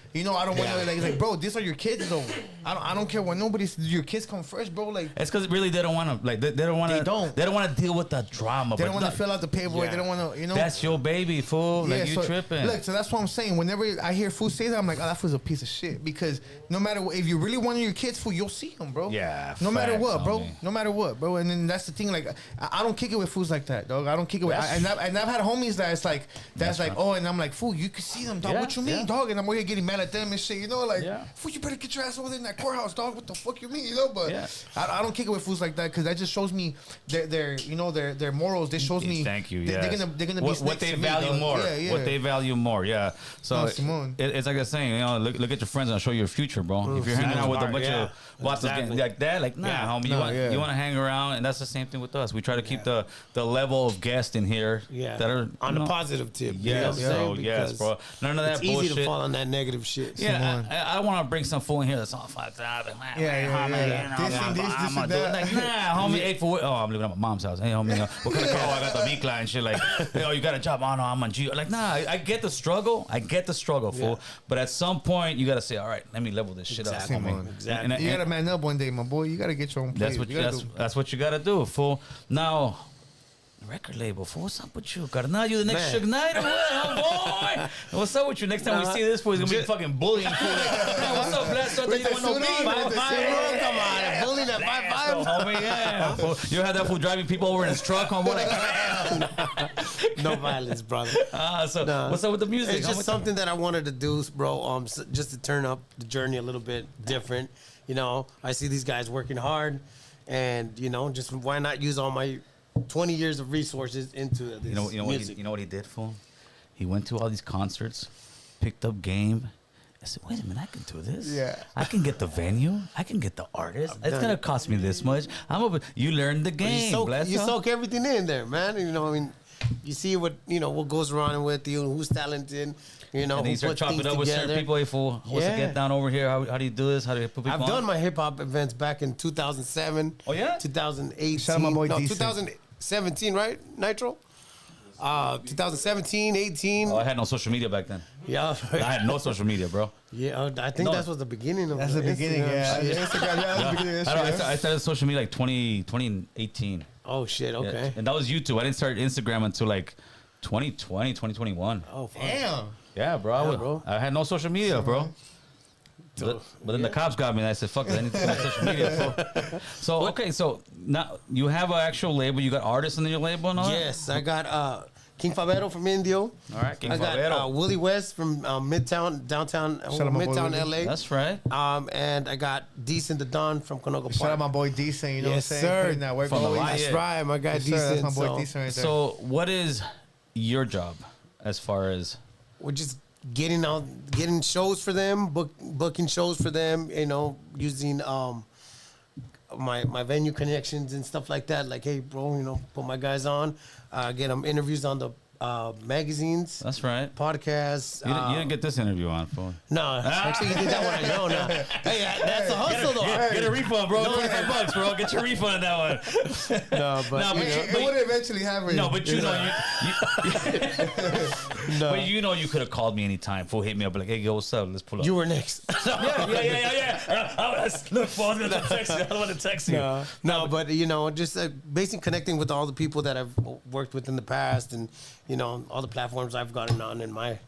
like, bro, these are your kids, though. I don't care what nobody says. Your kids come first, bro. Like, it's because really they don't want to, like, they don't want to. They don't want to deal with the drama. They don't want to fill out the paperwork. They don't want to, That's your baby, fool. Like, you tripping. Look, so that's what I'm saying. Whenever I hear fool say that, I'm like, oh, that fool's a piece of shit. Because no matter what, if you really want your kids, fool, you'll see them, bro. Yeah. No matter what, bro. No matter what, bro. And then that's the thing. Like, I don't kick it with fools like that, dog. I don't kick it with. And I've had homies that's like, oh, and I'm like, fool, you can see them, dog. What you mean, dog? And I'm over here getting mad at them and shit, like, fool, you better get your ass over there in that courthouse, dog. What the fuck you mean, But I don't kick it with fools like that because that just shows me their morals. They shows me. Thank you. They're gonna be what they value more. What they value more. Yeah. So it's like I'm saying, look at your friends and I'll show you your future, bro. If you're hanging out with a bunch of lots of like that, like homie, you want to hang around, and that's the same thing with us. We try to keep the level of guests in here that are on the positive tip. Yes, bro. None of that it's bullshit. Easy to fall on that negative shit. Yeah, I want to bring some fool in here that's all fucked up. I'm gonna do it. Like, homie, ate for. Oh, I'm living at my mom's house. Hey, homie, what kind of car? I got the V-Clan and shit. Like, hey, you got a job? Oh no, I'm on G. Like, I get the struggle. fool. But at some point, you gotta say, all right, let me level this shit up. Exactly. You gotta man up one day, my boy. You gotta get your own place. That's what you gotta do, fool. Now. Record label, fool. What's up with you? Carnal, you the next Suge Knight or what, boy? What's up with you? Next time we see this fool, he's gonna be fucking bullying fool. Like, hey, what's up, Blasto? You don't want no beef. Come on, bullying at 5'5". Homie, yeah. You had that fool driving people over in his truck, homeboy. Like, no violence, brother. What's up with the music? It's just something that I wanted to do, bro. Just to turn up the journey a little bit different. I see these guys working hard, and just why not use all my 20 years of resources into this music. You know what he did, fool? He went to all these concerts, picked up game. I said, wait a minute, I can do this. Yeah. I can get the venue. I can get the artist. It's going to cost me this much. You learned the game. You soak everything in there, man. You see what goes around with you, who's talented. And you start chopping up with certain people. Hey, fool, what's the get down over here? How do you do this? How do you put people I've done my hip hop events back in 2007. Oh yeah, 2018. Shout out my boy 2017, right? Nitro. 2017, 18. Oh, I had no social media back then. Yeah, I had no social media, bro. Yeah, I think that was the beginning of. That's the beginning. I started social media like 2018. Oh shit! Okay. Yeah. And that was YouTube. I didn't start Instagram until like 2020, 2021. Oh, fuck. Damn. Yeah, bro. I had no social media, bro. But then the cops got me, and I said, "Fuck it, I need to go on social media." So okay, so now you have an actual label. You got artists in your label, and all that? Yes, I got King Fabero from Indio. All right, King I Fabero. got Willie West from downtown Midtown LA. That's right. And I got Decent the Don from Conoco Park. Shout out my boy Decent, you know Yes, what I'm saying? sir. Putting that work From the always. Lion. That's right, my guy Yes, sir, Decent. that's my boy so Decent right there. So what is your job as far as? we're just getting shows for them, booking shows for them. You know, using my venue connections and stuff like that. Like, hey, bro, you know, put my guys on, get them interviews on the magazines, That's right. podcasts. You didn't get this interview on phone. No, actually, you did that one on your own. Hey, that's a hustle, though. Get a refund, bro. $25, bro. Get your refund on that one. No, but, No, but It would eventually happen. No, but you know, but you know, you could have called me anytime. Fool, hit me up like, hey, yo, what's up? Let's pull up. you were next. yeah. Look, fool, I was gonna text you. I don't want to text you. No, but you know, just basically connecting with all the people that I've worked with in the past, and you know, all the platforms I've gotten on in my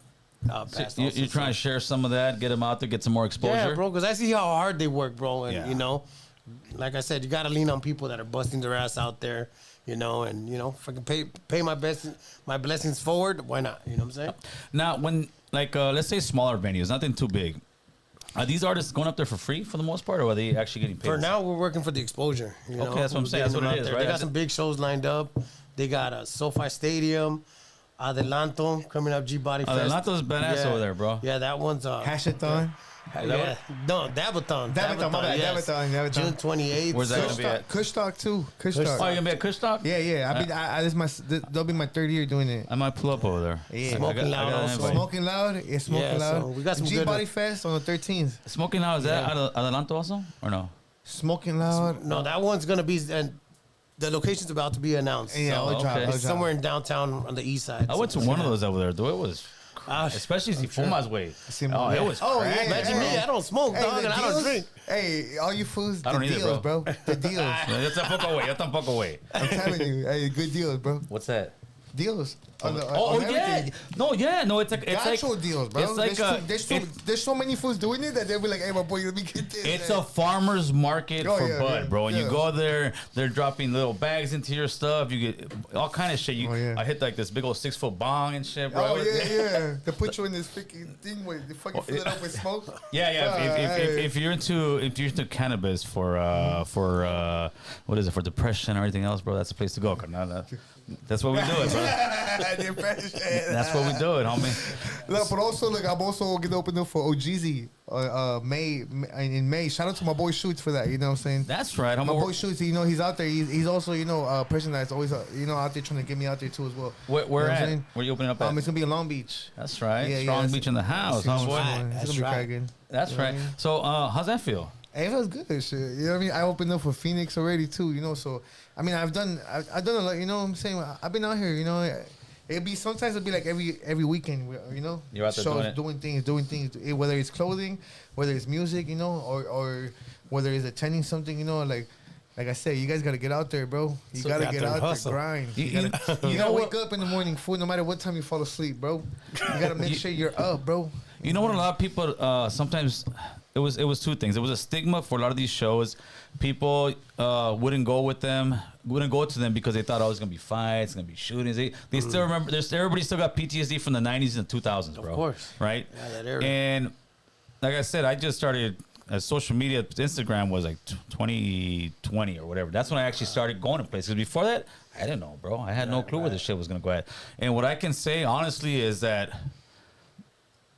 past. You're trying to share some of that, get them out there, get some more exposure. yeah, bro, because I see how hard they work, bro, and Yeah. you know, like I said, you got to lean on people that are busting their ass out there, you know, and you know, if I can pay my blessings forward, why not? You know what I'm saying? Now, when like let's say smaller venues, nothing too big. Are these artists going up there for free for the most part, or are they actually getting paid? For now, we're working for the exposure. You know? Okay, that's what I'm saying. That's what it is, right? They got some big shows lined up. They got a SoFi Stadium, Adelanto coming up, G-Body Fest. Adelanto's badass over there, bro. Yeah, that one's Hashathon. yeah. No, Dabathon. Dabathon, my bad, yes. Dabathon. June 28th. Where's that gonna be at? Kush Talk too. Kush Oh, you Talk. gonna be at Kush Talk? Yeah. That'll be my third year doing it. I might pull up over there. Yeah. Smoking Loud an also. invite. Smoking Loud. Yeah, Smoking Yeah, Loud. so we got some good- G-Body Fest on the 13th. Smoking Loud, is that Adelanto also, or no? Smoking Loud. No, that one's going to be, and the location's about to be announced. Yeah, so I'll drop. okay. I'll it's drop. somewhere in downtown on the east side. I went to one of those over there, though. It was, especially si fumas, way. Oh, it was Oh, yeah. crack. Imagine me, I don't smoke, Hey, dog, the and I don't deals- drink. Hey, all you fools, I the don't either, deals, bro. bro. The deals. Yo tampoco, way. I'm telling you, hey, good deals, bro. What's that? Deals. On Yeah. everything. No, it's like Actual deals, bro. It's like there's so many fools doing it that they'll be like, hey, my boy, let me get this. it's a farmer's market Oh, for yeah, bud, yeah, bro. And you yeah. go there, they're dropping little bags into your stuff. You get all kind of shit. Oh, yeah. I hit like this big old 6-foot bong and shit, bro. Oh, yeah. They put you in this freaking thing where they fucking fill it up with smoke. Yeah. If you're into cannabis for what is it, for depression or anything else, bro, that's the place to go. That's what we do it, bro. That's what we do it, homie. Look, but also, look, I'm also gonna open up for OGZ in May. Shout out to my boy Shoots for that. You know what I'm saying? That's right, homie. My boy Shoots, you know, he's out there. He's also, you know, a person that's always, out there trying to get me out there too as well. Where You know what I'm at? saying? Where you opening up at? It's gonna be in Long Beach. That's right. Yeah, Strong that's- Beach in the house, It's homeboy. gonna be That's right. cracking. That's right. So, how's that feel? Hey, it feels good, shit. You know what I mean? I opened up for Phoenix already too, you know. So, I mean, I've done a lot. You know what I'm saying? I've been out here. You know, sometimes it'll be like every weekend. You know, You're out there shows, doing doing things. Whether it's clothing, whether it's music, you know, or whether it's attending something, you know, like I said, you guys gotta get out there, bro. You gotta get out there, grind. You gotta wake up in the morning, fool. No matter what time you fall asleep, bro. You gotta make sure you're up, bro. You know what? A lot of people sometimes it was two things. It was a stigma for a lot of these shows. People wouldn't go to them because they thought it was gonna be fights, gonna be shootings. They still remember. Everybody still got PTSD from the 90s and 2000s, bro. Of course, right? Yeah, that era. And like I said, I just started. Social media, Instagram was like 2020 or whatever. That's when I actually started going to places. Before that, I didn't know, bro. I had no clue where this shit was gonna go at. And what I can say honestly is that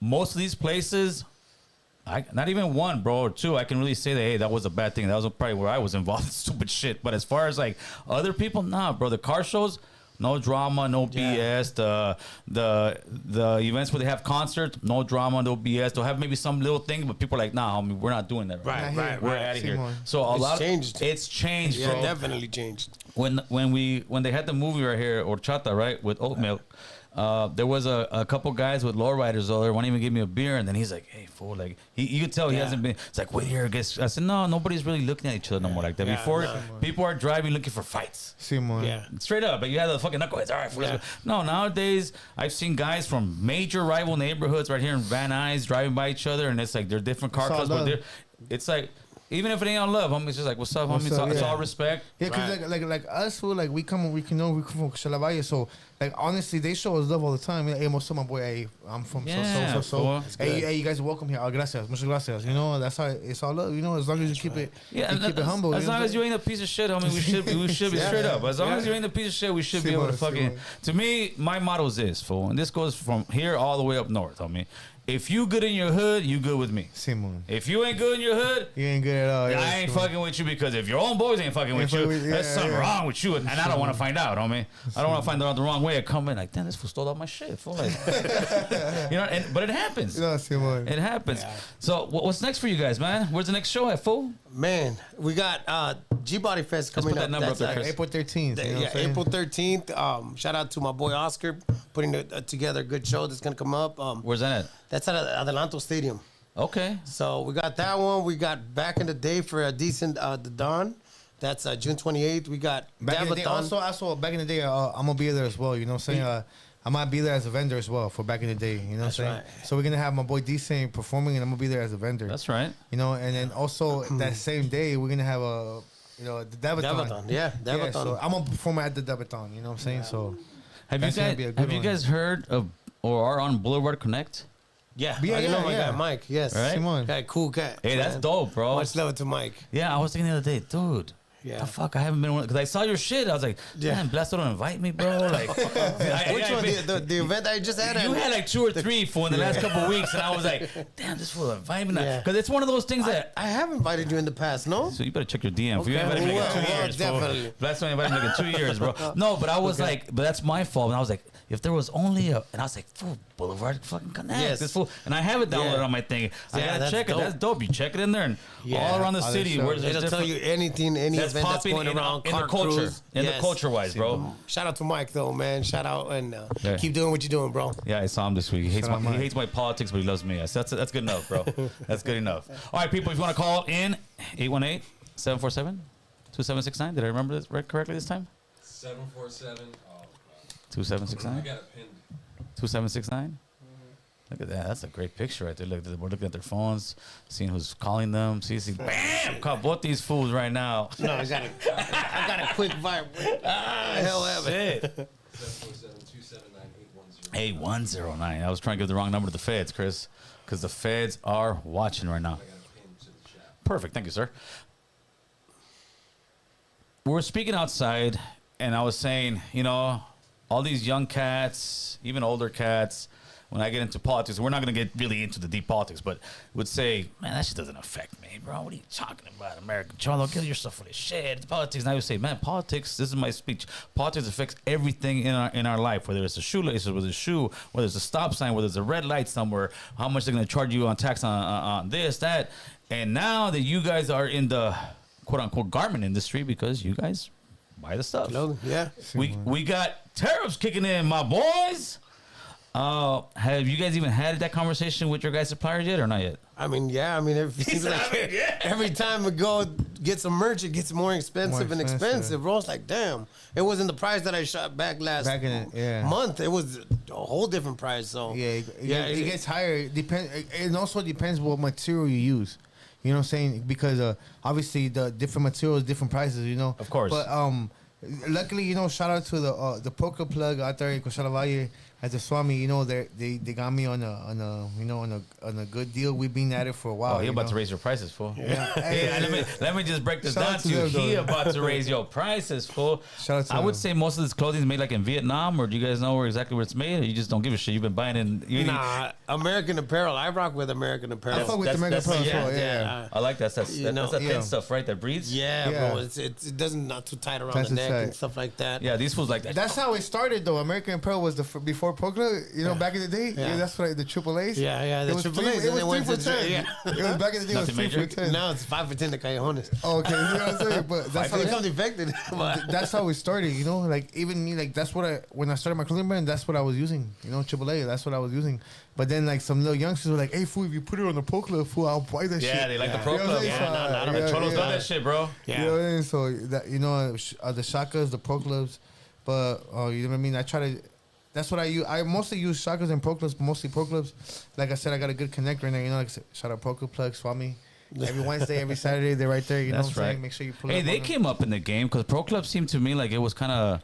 most of these places, not even one, bro, or two, I can really say that, hey, that was a bad thing. That was probably where I was involved in stupid shit. But as far as like other people, nah, bro. The car shows, no drama, no BS. The events where they have concerts, no drama, no BS. They'll have maybe some little thing, but people are like, nah, homie, we're not doing that. Right. We're out of here. Simon. So it's changed, Yeah, bro. definitely changed. When they had the movie right here, Horchata, right, with Oat Milk, There was a couple guys with lowriders over there, won't even give me a beer, and then he's like, "Hey, fool!" Like you could tell he hasn't been. It's like, wait here, I guess. I said, no, nobody's really looking at each other no more like that. Yeah, Before, no. people are driving looking for fights. Simon. Yeah. Straight up, but you had the fucking knuckleheads. All right, fool, let's go. No, nowadays I've seen guys from major rival neighborhoods right here in Van Nuys driving by each other, and it's like they're different car It's all clubs, but love. it's like. Even if it ain't on love, homie, it's just like, what's up, homie? What's up, It's yeah. all respect. Yeah, cause like us, who like we come from Xalavalle, so like honestly, they show us love all the time. Hey, most of my boy, hey, I'm from Yeah, so. cool. Hey, you guys are welcome here. Oh, gracias, muchas gracias. You know, that's how it's all love. You know, as long as you keep it, Yeah, you keep it humble. As long as you ain't a piece of shit, homie, we should be straight up. As long as you ain't a piece of shit, we should be able to fucking. To me, my motto is this, fool, and this goes from here all the way up north, homie. If you good in your hood, you good with me. Simon, If you ain't good in your hood, you ain't good at all. Yeah, I ain't fucking with you, because if your own boys ain't fucking with you, there's something wrong with you, and I don't want to find out, homie. I don't want to find out the wrong way. I come in like, damn, this fool stole all my shit, fool. Like, you know, but it happens. No, Simon. It happens. So what's next for you guys, man? Where's the next show at, fool? Man, we got G-Body Fest coming put that up. number up there, That's, Chris. April 13th. You know what I'm saying? April 13th. Shout out to my boy Oscar putting together a good show that's gonna come up. Where's that at? That's at Adelanto Stadium. Okay. So we got that one. We got Back in the Day for a decent the Dawn. That's June 28th. We got Back in the day, Davathon. also back in the day, I'm gonna be there as well. You know what I'm saying? I might be there as a vendor as well for back in the day. You know what I'm saying? right. So we're gonna have my boy Decent performing, and I'm gonna be there as a vendor. That's right. You know, and then also that same day we're gonna have the Davathon. Davathon, yeah, Davathon. So I'm gonna perform at the Davathon. You know what I'm saying? So Have you That's gonna guys be a good have you one. guys heard of or are on Boulevard Connect? Yeah, Yeah, I know yeah, my yeah. guy Mike. Yes, Right? Simon. guy, cool cat. Hey, that's man. dope, bro. Much love to Mike. Yeah, I was thinking the other day, dude. Yeah. The fuck, I haven't been because I saw your shit. I was like, Yeah. damn, Blasto don't invite me, bro. Like, Which one? The event I just had. You had like 2 or 3 for in the last couple of weeks, and I was like, damn, this fool invite me now. Yeah. Because it's one of those things that. I have invited you in the past, no? So you better check your DM. If you Okay. invited me like Well, in 2 well, years, bro. definitely. Blasto invited me like in 2 years, bro. No, but I was like, but that's my fault. And I was like, if there was only and I was like, fool, Boulevard fucking Connect. Yes. This fool, and I have it downloaded Yeah. on my thing. I Yeah, gotta that's check it. dope. That's dope. You check it in there, and Yeah. all around the Oh, city, that's where's dope. It'll tell you anything, any that's event that's popping going around. in car the culture, cruise. in Yes. the culture wise, bro. Shout out to Mike though, man. Shout out and Yeah. keep doing what you're doing, bro. Yeah, I saw him this week. He hates, Shout out he Mike. hates my politics, but he loves me. That's good enough, bro. That's good enough. All right, people, if you want to call in, 818-747-2769. Did I remember this correctly this time? 747. Oh, God. 2769? I got it pinned. 2769? Look at that. That's a great picture right there. Look, we're looking at their phones, seeing who's calling them. See, bam! Caught both these fools right now. No, I got a quick vibrate. Hell ever. Shit. 747-279-8109. 8109. I was trying to give the wrong number to the feds, Chris, because the feds are watching right now. I got it pinned to the chat. Perfect. Thank you, sir. We're speaking outside, and I was saying, all these young cats, even older cats, when I get into politics, we're not going to get really into the deep politics, but would say, man, that shit doesn't affect me, bro. What are you talking about, American Cholo? Kill yourself for this shit. It's politics. And I would say, man, politics, this is my speech. Politics affects everything in our life, whether it's a shoelace, whether it's a shoe, whether it's a stop sign, whether it's a red light somewhere, how much they're going to charge you on tax on this, that. And now that you guys are in the quote-unquote garment industry because you guys buy the stuff. Yeah. We got tariffs kicking in, my boys. Have you guys even had that conversation with your guys' suppliers yet or not yet? I mean, yeah. I mean, it seems like every time we go get some merch, it gets more expensive and expensive, bro. It's like, damn, it wasn't the price that I shot back last month. It was a whole different price. So Yeah, it gets higher. It also depends what material you use. You know what I'm saying? Because obviously the different materials, different prices. Of course. But luckily, shout out to the poker plug out there in Coachella at the Swami. They got me on a good deal. We've been at it for a while. Oh, you're about to raise your prices, fool. Yeah. Hey, let me just break this Shout down out to to you. them, He though. about to raise your prices, fool. Shout out to I would them. say most of this clothing is made like in Vietnam, or do you guys know exactly where it's made, or you just don't give a shit? You've been buying in. Nah, American Apparel. I rock with American Apparel. I fuck with the American that's- Apparel as yeah, well. Yeah. I like that. That's that thin yeah. stuff, right? That breathes. Yeah, Yeah. bro. It doesn't not too tight around That's the neck tight. and stuff like that. Yeah, these fools like that. That's how it started, though. American Apparel was before Pro Club, you know, back in the day, Yeah. that's what the triple A's. Yeah, the It was triple three- A's, It and was they went 3 for to 10. yeah. It was back in the day. It was Nothing 3 for major? 10. Now it's 5 for 10 to Callejones. Okay, you know what I'm saying? But that's how It becomes infected. But that's how it started, you know. Like even me, like that's what when I started my clothing brand, that's what I was using, you know, AAA. That's what I was using. But then like some little youngsters were like, "Hey, fool, if you put it on the Pro Club, fool, I'll buy that shit." Yeah, they like the Pro You know what I'm Club. saying? Yeah, So, no, no, the Cholos love that shit, bro. yeah. You know what I mean? So that you know, the shakas, the Pro Clubs, but you know what I mean. I try to. That's what I use. I mostly use shakas and Pro Clubs, but mostly Pro Clubs. Like I said, I got a good connector in there. You know, like I said, shout out Pro Club Plug, Swami. Every Wednesday, every Saturday, they're right there. You know That's what I'm right. saying? Make sure you pull Hey, up they on came up in the game because Pro Club seemed to me like it was kind of,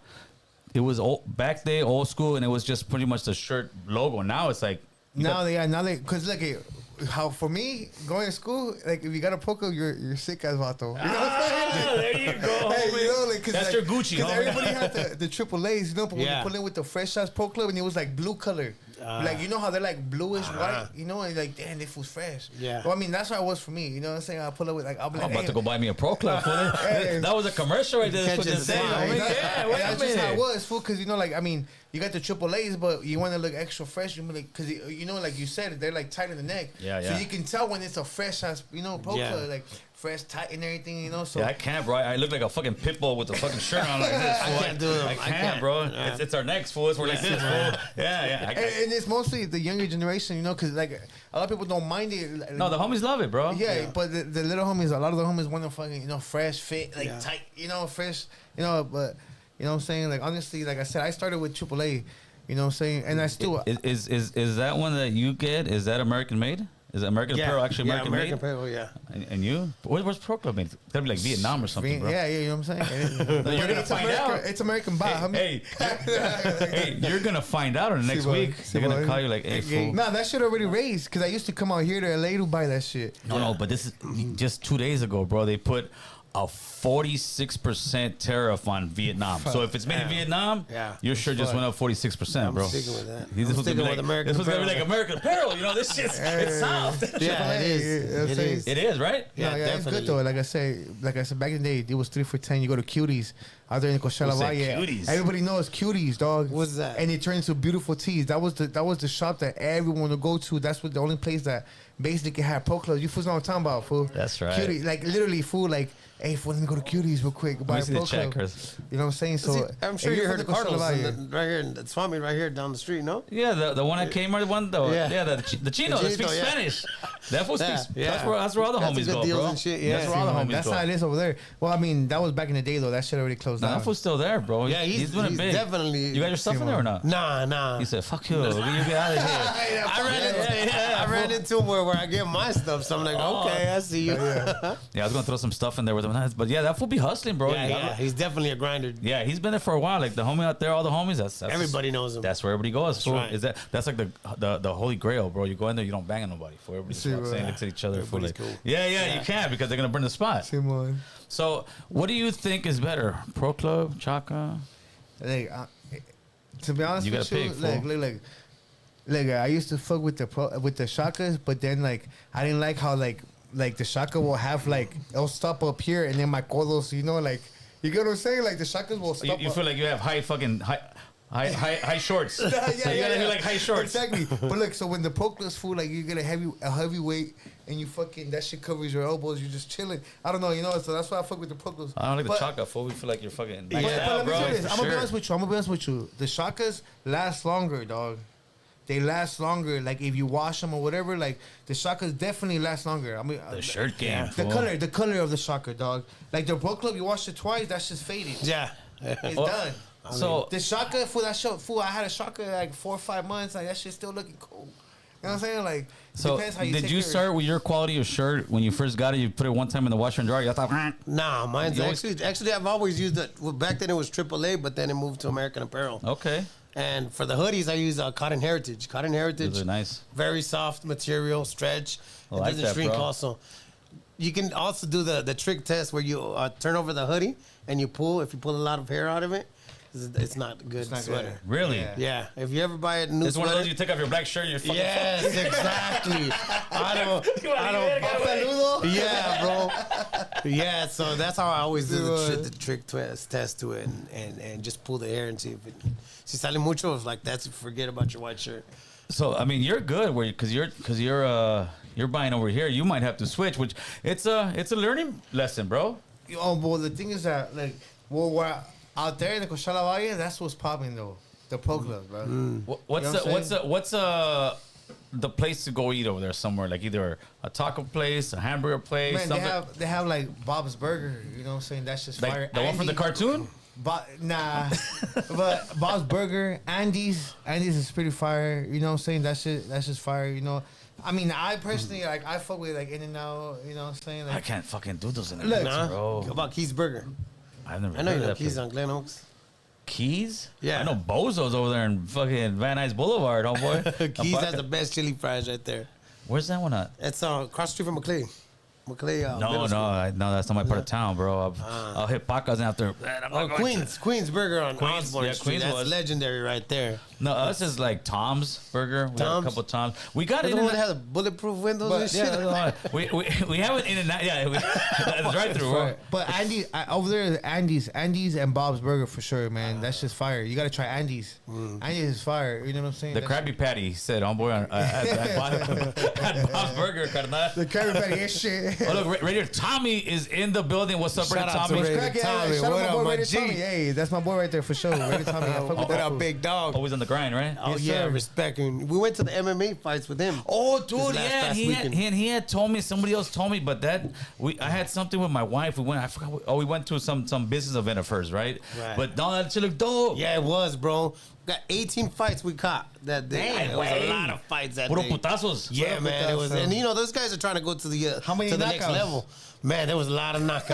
it was old, back day, old school, and it was just pretty much the shirt logo. Now it's like, Now they because like how for me going to school, like if you got a Pro Club, you're sick as vato. You know what I'm saying? there you go, Hey, homie. you know, like, That's your Gucci, Because homie. everybody had the triple A's, you know, but when Yeah. you pull in with the Fresh Ass Pro Club and it was like blue color. Like, you know how they're like bluish white, you know, and like, damn, this was fresh. Yeah. Well, I mean, that's how it was for me. You know what I'm saying? I pull up with like, I'll be like, I'm about hey, to go buy me a Pro Club. fool. Hey. That was a commercial right there. That's Catch what us this down. saying, homie. That's- Yeah, and wait a that's just how it minute. was, fool. Because you know, like I mean, you got the triple A's, but you want to look extra fresh. You like, because you know, like you said, they're like tight in the neck. Yeah, So yeah. you can tell when it's a fresh ass, you know, Pro Yeah. Club, like fresh, tight, and everything. You know, so Yeah, I can't, bro. I look like a fucking pit bull with a fucking shirt on like this. fool. can't do it. I I can't, can't. bro. Yeah. It's our next fool. We're like this, fool. Yeah. I can't. and it's mostly the younger generation, you know, because like a lot of people don't mind it. No, the homies love it, bro. Yeah, but the little homies, a lot of the homies want to fucking, you know, fresh, fit, like Yeah. tight, you know, fresh, you know, but, you know what I'm saying? Like, honestly, like I said, I started with AAA, you know what I'm saying? And I still, Is that one that you get? Is that American made? Is American Apparel actually American made? Apparel, yeah. And you? Where's Pro Club made? It's gotta be like Vietnam or something, bro. yeah, you know what I'm saying? You're gonna It's find American, out. It's American buy, homie. Hey, you're gonna find out in the next See, boy. week. See, They're gonna boy. call you like, hey, fool. Nah, that shit already raised, because I used to come out here to LA to buy that shit. No, but this is just 2 days ago, bro. They put a 46% tariff on Vietnam. So if it's made in Vietnam, Yeah. your shirt just went up 46%, I'm bro. sticking with that. This I'm was gonna sticking be with like American This was gonna be like Apparel. American Apparel. You know, this shit's it's soft. Yeah, it is. Yeah, It is. It is, right? Yeah, No, yeah, it's definitely. good though. Like I said, back in the day, it was 3 for $10. You go to Cuties out there in Coachella Who said Valle. Cuties? Everybody knows Cuties, dog. What's that? And it turned into beautiful tees. That was the shop that everyone would go to. That's what the only place that basically had Pro Clubs. You fools know what I'm talking about, fool. That's right. Cuties, like literally, fool. Like, hey, fool, let me go to Cuties real quick. Buy me a see the Pro Club. checkers. You know what I'm saying? So See, I'm sure if you you're heard from of the Coachella Cardinals Valle- right here, the Swami right here down the street, no? Yeah, the one at Kmart, one though. Yeah. Yeah, the Chino that Chino, speaks yeah. Spanish. That fool speaks. Yeah. That's where all the That's homies good go, deals bro. and shit, yeah. That's where all the homies That's go. how it is over there. Well, I mean, that was back in the day though. That shit already closed Nah, down. that fool's still there, bro. Yeah, he's doing it big. definitely- You got your stuff in there or not? Nah. He said, "Fuck you, you get out of here." I ran into him where I get my stuff, so I'm like, okay, I see you. Yeah, I was gonna throw some stuff in there with him, but yeah, that fool be hustling, bro. Yeah, he's definitely a grinder. Yeah, he's been there for a while. Like the homie out there, all the homies. That's Everybody knows him. That's where everybody goes. Fool. right. That's like the holy grail, bro. You go in there, you don't bang on nobody. For everybody See, walks in, right. looks at each other. Fool, Everybody's like, cool. yeah, you can't because they're gonna burn the spot. Simon. So, what do you think is better, Pro Club, Chaka? Like, to be honest You with gotta you, pick, like, I used to fuck with the shakas, but then like I didn't like how like the shaka will have like it'll stop up here and then my codos, you know, like you get what I'm saying? Like the shakas will stop. You up. feel like you have high shorts. So you gotta do like high shorts. Exactly. But look, so when the Pro Club's full, like you get a heavyweight and you fucking that shit covers your elbows, you're just chilling. I don't know, you know. So that's why I fuck with the Pro Clubs. I don't like But- the Chaka, fool. We feel like you're fucking. But, Maxed but out, let me bro, tell you this. for I'm gonna be sure. honest with you. The shakas last longer, dog. They last longer. Like if you wash them or whatever, like the shakas definitely last longer. I mean, The shirt game. the fool. color of the shaka, dog. Like the Pro Club, you wash it twice, that's just faded. Yeah. It's Well, done. So The shaka for that show, fool. I had a shaka like 4 or 5 months. Like that shit's still looking cool. You know what I'm saying? Like, So depends how you did take you care of it. start with your quality of shirt when you first got it? You put it one time in the washer and dryer. You thought, Nah, mine's You always- actually I've always used it. Well, back then it was AAA, but then it moved to American Apparel. okay, And for the hoodies, I use Cotton Heritage. Cotton Heritage, those are nice. very soft material, stretch. I It like doesn't that, shrink. bro. Also, you can also do the trick test where you turn over the hoodie and you pull. If you pull a lot of hair out of it, it's not a good not sweater. good. Really? Yeah. Yeah, if you ever buy a new It's one of sweater, those you take off your black shirt and you're fucking. yes, exactly. I don't. Peludo? Yeah, bro. Yeah, so that's how I always do the trick test to it and just pull the hair and see if it. Si sale mucho, it's like that's forget about your white shirt. So I mean, you're good because you're buying over here. You might have to switch, which it's a learning lesson, bro. Oh, well, the thing is that like, well, we're out there in the Coachella Valle, that's what's popping though. The pro clubs, bro. What's the place to go eat over there somewhere? Like either a taco place, a hamburger place. Man, something. they have like Bob's Burger. You know what I'm saying? That's just fire. Like the one from the cartoon. Nah, but Bob's Burger, Andy's is pretty fire. You know what I'm saying? That's just fire. You know, I mean, I personally like I fuck with like In-N-Out. You know what I'm saying? Like, I can't fucking do those in the Look, mix, bro. How about Keys Burger? I've never. I know heard you of know that Keys place. on Glen Oaks. Keys? Yeah. I know Bozo's over there in fucking Van Nuys Boulevard, homeboy. Keys has the best chili fries right there. Where's that one at? It's across the street from McClay. No, that's not my part of town, bro. I'll hit Pacas after. Man, I'm not going to- Queens Burger on Osborne yeah, Street. Queens That's was. legendary right there. No, us is like Tom's Burger. We got a Tom's? couple Tom's. We got That's it. the one that has bulletproof windows and shit. Yeah, we have it in and out. Yeah, that's right through. Bro. But over there, Andy's and Bob's Burger for sure, man. That's just fire. You gotta try Andy's. Andy's is fire. You know what I'm saying? The Krabby Patty he said, homeboy, at Bob's Burger, carnal. The Krabby Patty is shit. Oh, look, Radio Tommy is in the building. What's up, Radio Shout out to Tommy? Radio Tommy. Shout What out up, my boy my Radio G? Tommy. Hey, that's my boy right there for sure. Radio Tommy. I fuck with What that up, fool. big dog? Always on the grind, right? Oh Yes, yeah, sir. respecting. We went to the MMA fights with him. Oh, dude, This yeah, past he had, weekend. he had told me. Somebody else told me, but I had something with my wife. We went. I forgot. We went to some business event of hers, right? Right. But no, that shit looked dope. Yeah, it was, bro. Got 18 fights we caught that day. Damn, It was a way. lot of fights that Puro day. putazos. Yeah, Puro man, it was, putazo. and you know those guys are trying to go to the How many to the next knockouts? level. Man, there was a lot of knockouts,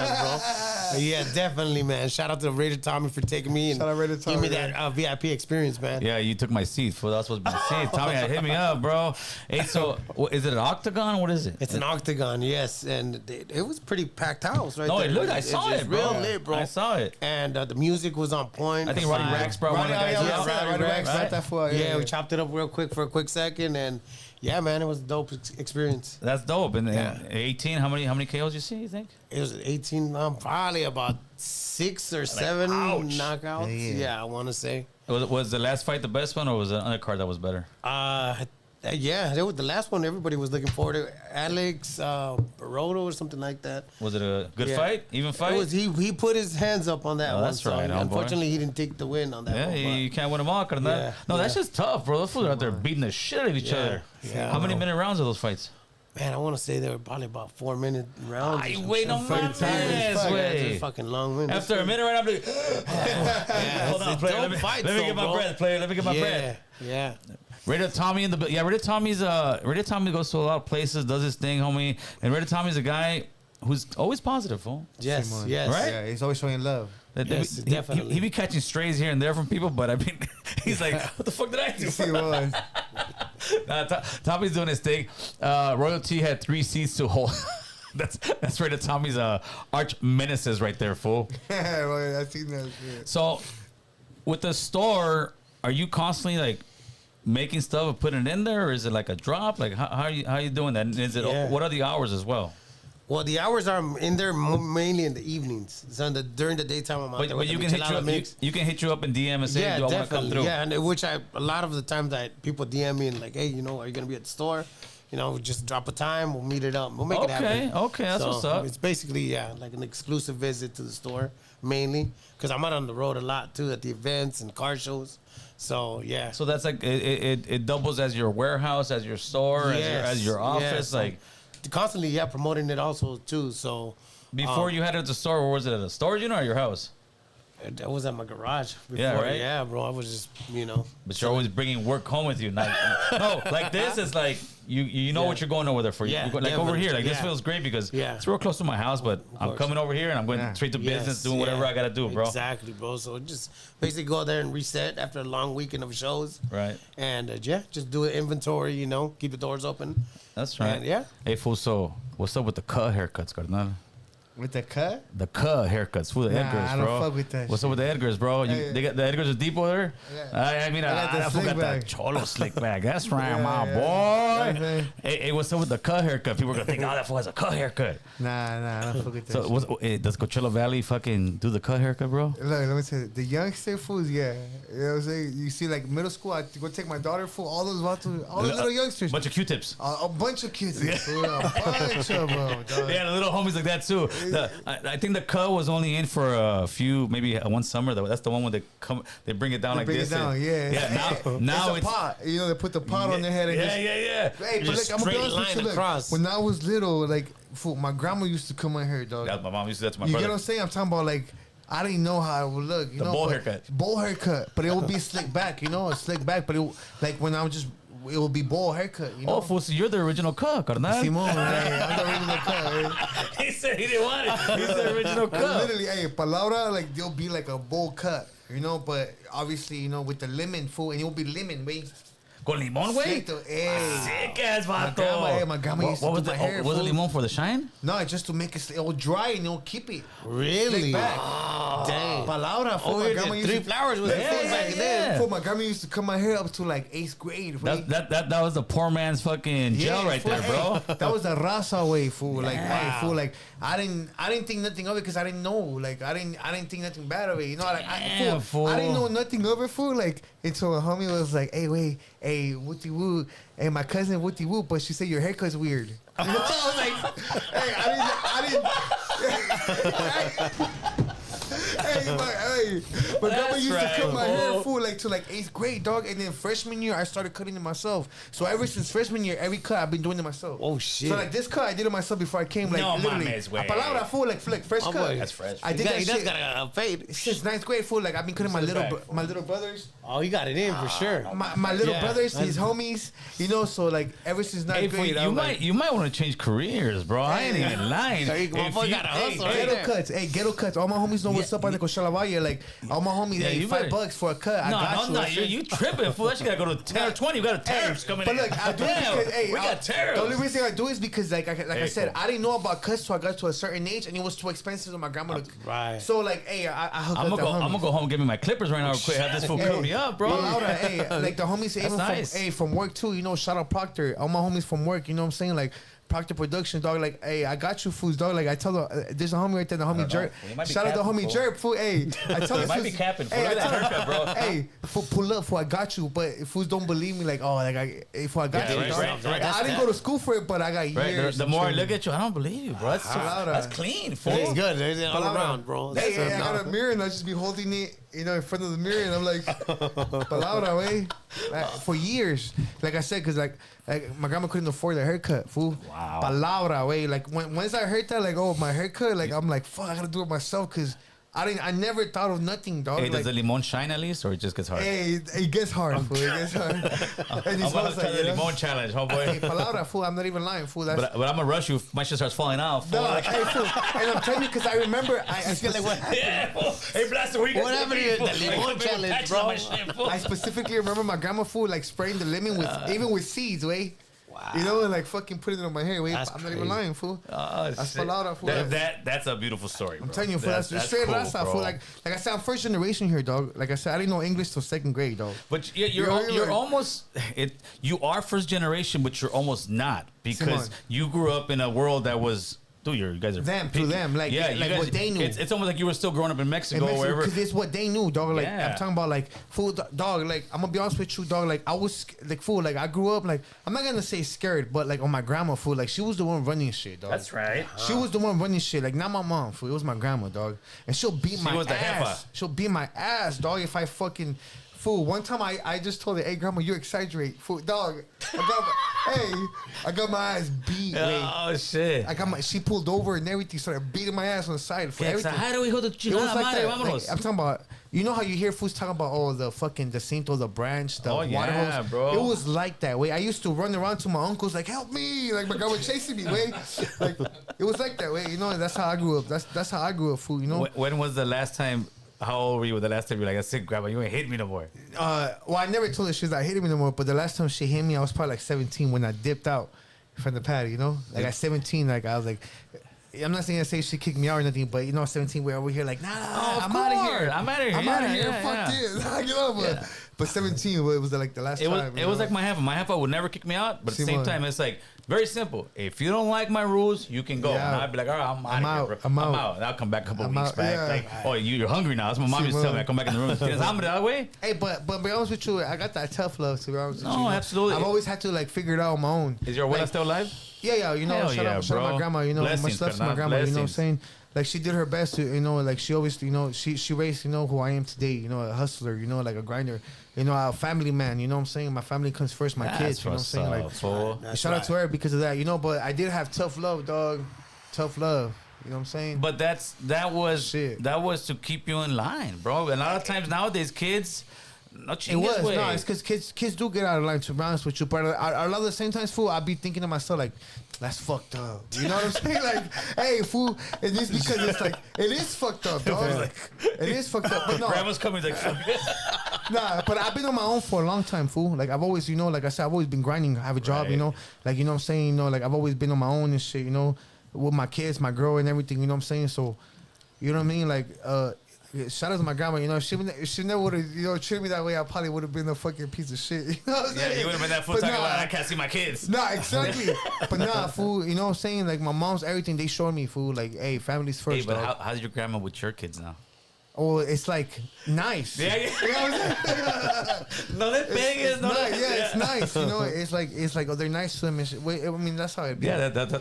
bro. Yeah, definitely, man. Shout out to Radio Tommy for taking me and Shout out Radio give me Tommy, that VIP experience, man. Yeah, you took my seat. Fool. That was supposed to be my seat. Tommy, hit me up, bro. Hey, so is it an octagon? What is it? It's an octagon, yes, and it was pretty packed house, right? No, there. it looked. I saw It's it, bro. real lit, bro. I saw it. And the music was on point. I think The Roddy vibe. Rax brought one of the guys out. Roddy Rax brought that fool out. Yeah, we chopped it up real quick for a quick second, and yeah, man, it was a dope experience. That's dope. And Yeah. 18. How many KOs you see? You think? It was 18, probably about 6 or 7 ouch. knockouts. Yeah, I want to say. Was the last fight the best one, or was the undercard that was better? Yeah, it was the last one everybody was looking forward to. Alex Baroto or something like that. Was it a good Yeah. fight? Even fight? It was he put his hands up on that Oh, one. that's right, so homeboy. unfortunately, he didn't take the win on that Yeah, one. you can't win them all, carnal. Yeah, No, that's yeah. just tough, bro. Those fools are out there beating the shit out of each Yeah, other. yeah, How many bro. minute rounds are those fights? Man, I want to say they were probably about 4-minute rounds. Ay, or some wait, shit. no Fucking mames, time is fucking- güey. That's a fucking long win. After a minute, right? I'm like, hold on, it's player. dope Let me fights, get though, my bro. breath, player. Let me get my breath. Yeah. Radio Tommy in the Radio Tommy's Radio Tommy goes to a lot of places, does his thing, homie. And Radio Tommy's a guy who's always positive, fool. Yes, Simon. yes. Right? Yeah, he's always showing love. Yes, definitely. He be catching strays here and there from people, but I mean, he's like, what the fuck did I do? He was. Nah, Tommy's doing his thing. Royalty had 3 seats to hold. That's right. Tommy's arch menaces right there, fool. Yeah, well, I seen that shit. So, with the store, are you constantly like making stuff and putting it in there, or is it like a drop? Like how are you doing that? And is it Yeah. what are the hours as well? Well, the hours are in there mainly in the evenings. So during the daytime, I'm out there But with you the can hit michelada mix. you can hit you up in DM and say, Yeah, do I want to come definitely. through? Yeah, and which a lot of the times that people DM me and like, hey, are you gonna be at the store? Just drop a time. We'll meet it up. We'll make it happen. Okay, that's what's up. It's basically like an exclusive visit to the store mainly because I'm out on the road a lot too at the events and car shows. So yeah. So that's like it doubles as your warehouse, as your store, Yes, as your office. yes. Like Constantly, promoting it also too. So before you had it at the store, or was it at a storage unit or your house? that was at my garage. Before. Yeah, right? Yeah, bro. I was just But you're always bringing work home with you. No, like this is like you know what you're going over there for. Yeah, You go, like over definitely. here, like this Yeah. feels great because Yeah. it's real close to my house. But I'm course. coming over here and I'm going straight to business, doing whatever I gotta do, bro. Exactly, bro. So just basically go there and reset after a long weekend of shows. Right. And just do an inventory. Keep the doors open. That's right. And, yeah. Hey, fool. So what's up with the cut haircuts, carnal? With the cut? The haircuts. Fool, the Nah, Edgars, I don't bro. fuck with that What's up with the Edgars, bro? Hey. They got the Edgars are deep over there. Yeah. I mean, I got the I slick got back. that cholo slick back. That's right, Yeah, my yeah. boy. Yeah. Hey, what's up with the cut haircut? People are gonna think, oh, that fool has a cut haircut. Nah, I don't fuck with that. So, does Coachella Valley fucking do the cut haircut, bro? Look, let me tell you, the youngster fools, yeah. You know what I'm saying? You see, like, middle school, I go take my daughter, fool, all those little youngsters. Bunch of Q-tips. A bunch of kids. Fool, a bunch of them, dog. Yeah, the little homies like that too. I think the cut was only in for a few, maybe one summer. That's the one where they bring it down like Bring this. it down, yeah. Yeah, now it's a pot. You know, they put the pot on their head and just... Yeah. Hey, but Just look, I'm gonna be straight honest with you. line Look, across. when I was little, like, fool, my grandma used to cut my hair, dog. Yeah, my mom used to do that to my You brother. get what I'm saying? I'm talking about, like, I didn't know how it would look. You The know, bowl but- haircut. Bowl haircut, but it would be slick back, you know, a slick back. But like when I was just, it would be bowl haircut, you know. Oh, fool, so you're the original cut, carnal. Simon, hey, I'm the original cut. Hey. He said he didn't want it. He's the original cut. Literally, hey, palabra, like they'll be like a bowl cut, you know. But obviously, you know, with the lemon food, and it will be lemon, wait. Con limón, güey. Sick ass vato. My grandma used to What was do the my hair, was it fool. limón for the shine? No, just to make it will dry and it'll keep it. Really? Slick back. Dang. Palabra, fool. Oh, My yeah, grandma the used three to. flowers was Yeah, full back yeah. then. Fool, my grandma used to cut my hair up to like 8th grade. Wait. That was the poor man's fucking gel right fool, there, bro. hey, that was the raza way, fool. Like, Yeah. hey, fool. Like, I didn't think nothing of it because I didn't know. Like, I didn't think nothing bad of it. You know, like, Damn, fool. I didn't know nothing of it, fool. Like, until a homie was like, "Hey, wait, hey, wooty woo, hey, my cousin wooty woo," but she said your haircut's weird. I was like, "Hey, I didn't." Hey, my grandma That's used right, to cut my hair, fool. fool, like to like 8th grade, dog. And then freshman year, I started cutting it myself. So ever since freshman year, every cut I've been doing it myself. Oh, shit. So like this cut, I did it myself before I came. Like No literally, mames, güey. a palabra, fool, like fresh Oh, cut. boy. That's fresh. I did that He does shit got a fade. since 9th grade, fool. Like I've been cutting my Sit back, my little brothers, Oh, you got it in for sure. my little Yeah. brothers, his homies, you know. So like ever since 9th Hey, fool, grade, you might want to change careers, bro. I ain't Hey. even lying. There you go, If motherfucker you- got a hustle right Ghetto there. cuts, hey, ghetto cuts. All my homies know what's up on the Coachella Valley. Like all my homies, Yeah, hey, you $5 better- for a cut. I got No, you. you tripping, fool. That shit gotta go to 10 or 20. You got tariffs coming But in. look, I do it Damn, because, hey, we got tariffs. The only reason I do it is because, like I Hey, said, fool. I didn't know about cuts till I got to a certain age, and it was too expensive for my grandma to. Right. So like, hey, I hooked I'm up the gonna homies. go home and get me my clippers right now real quick. Have this fool cut me up, bro. Well, Laura, hey, like the homies, even nice. from work too. You know, shout out Proctor. All my homies from work. You know what I'm saying? Like Proctor Productions, dog. Like, hey, I got you, fools, dog. Like I tell them, there's a homie right there, the homie Jerp. He might be Shout out the capping, homie fool. Jerp, fool. Hey, I tell He this might be fools- capping, fool. Hey, Look I at that tell- haircut, bro. Hey, pull up, fool. I got you. But if fools don't believe me, like, oh, like if I got Yeah, you, right, dog. right, right. I didn't go to school for it, but I got Right, years. the of more I training. look at you, I don't believe you, bro. That's clean, fool. It's good. It's all Palabra. around, bro. Hey, That's I got a mirror and I just be holding it, you know, in front of the mirror, and I'm like, palabra, way. Like, for years, like I said, because like my grandma couldn't afford a haircut, fool. Wow. Palabra, way. Like once I heard that, like, oh, my haircut, like I'm like, fuck, I gotta do it myself, because I never thought of nothing, dog. Hey, like, does the limon shine at least, or it just gets hard? hey, it gets hard, fool. It gets hard. And I'm it gonna smells try like, the you know? limon challenge, homeboy. Hey, palabra, fool. I'm not even lying, fool. That's But I'm gonna rush you if my shit starts falling out. Fool. no, hey, fool. And I'm telling you, because I remember, I feel like what happened? Yeah, fool. Hey, Blasto, where you What happened to fool? the limon Hey, challenge, patches bro? on my shit, fool. I specifically remember my grandma, fool, like spraying the lemon with even with seeds, way. Wow. You know, and like fucking putting it on my hair. Wait, That's I'm not even crazy. lying, fool. Oh, That's shit. palabra, fool. That's a beautiful story. I'm telling you, fool. That's straight raza, fool. Like I said, I'm first generation here, dog. Like I said, I didn't know English till 2nd grade, dog. But You know, you're like- almost you are first generation, but you're almost not because Simon. you grew up in a world that was. Dude, you guys are Them, to picky. them, like- yeah, you like guys, what they knew. It's almost like you were still growing up in Mexico, or wherever. Because it's what they knew, dog. Like Yeah. I'm talking about, like fool, dog. Like I'm gonna be honest with you, dog. Like I was like fool. Like I grew up like I'm not gonna say scared, but like on my grandma, fool. Like she was the one running shit, dog. That's right. She was the one running shit, like not my mom, fool. It was my grandma, dog. And she'll beat my was the ass. jefa. She'll beat my ass, dog, if I fucking fool. One time I just told her, hey grandma, you exaggerate, fool, dog. I got my ass beat. Wait. Oh shit. She pulled over and everything, started beating my ass on the side for Yeah, everything. how do we hold the It was chingada like madre? that. Vámonos. Like, I'm talking about, you know how you hear fools talking about, oh, the fucking Jacinto, the branch, the Oh, water yeah, hose. bro. It was like that, way. I used to run around to my uncles, like, help me. Like, my guy was chasing me, way. Like, it was like that, way. You know, that's how I grew up. That's how I grew up, fool, you know? When was the last time? How old were you the last time you were like, that's it, grandma, you ain't hit me no more? Well, I never told her she was like, hitting me no more, but the last time she hit me, I was probably like 17 when I dipped out from the pad, you know? Like, at 17, like, I was like, I'm not saying to say she kicked me out or nothing, but 17, we're over here like, nah, I'm out of here. I'm out of here. I'm out of here. Fuck this. But 17, it was like the last time. It was like my half. My half would never kick me out, but at the same time, it's like very simple. If you don't like my rules, you can go. Yeah. And I'd be like, all right, I'm out of here. I'm out. And I'll come back a couple weeks out, back. yeah. Like, oh, you're hungry now. That's what my mom used to tell me. I come back in the room. Is hambre that way? Hey, but be honest with you, I got that tough love, to be honest with you. No, absolutely. I've always had to like figure it out on my own. Is your abuela still alive? Yeah, Hell shout out bro. my grandma, Blessings, much love to my carnal, grandma, you know what I'm blessings. saying? Like, she did her best to, like, she always, she raised, who I am today, a hustler, like a grinder, a family man, you know what I'm saying? My family comes first, my kids, you know what I'm saying? Like, shout out to her because of that, but I did have tough love, dog. Tough love. You know what I'm saying? But that was to keep you in line, bro. And a lot of times nowadays, kids, it was. No, it's because kids do get out of line, to be honest with you. But a lot of the same times, fool, I'd be thinking to myself, like, that's fucked up. You know what I'm saying? Like, hey, fool, it is because it's like, it is fucked up, dog. Like, it is fucked up. But no. Grandma's coming like, Nah, but I've been on my own for a long time, fool. Like, I've always, like I said, I've always been grinding. I have a job, Right. Like, you know what I'm saying? Like, I've always been on my own and shit, with my kids, my girl and everything, you know what I'm saying? So, you know what I mean? Like, shout out to my grandma, if she never would have, treated me that way, I probably would have been a fucking piece of shit. You know what I'm saying? Yeah, you would have been that fool But talking nah. about, I can't see my kids. Nah, exactly. But nah, fool, you know what I'm saying? Like, my mom's everything they showed me, fool. Like, hey, family's first, Hey, but dog. how's your grandma with your kids now? Oh, it's like nice. Yeah, yeah. You know what I'm saying? No, they're big. It's nice. Yeah, it's nice. It's like, they're nice to them and shit. I mean, that's how it be. Yeah, that's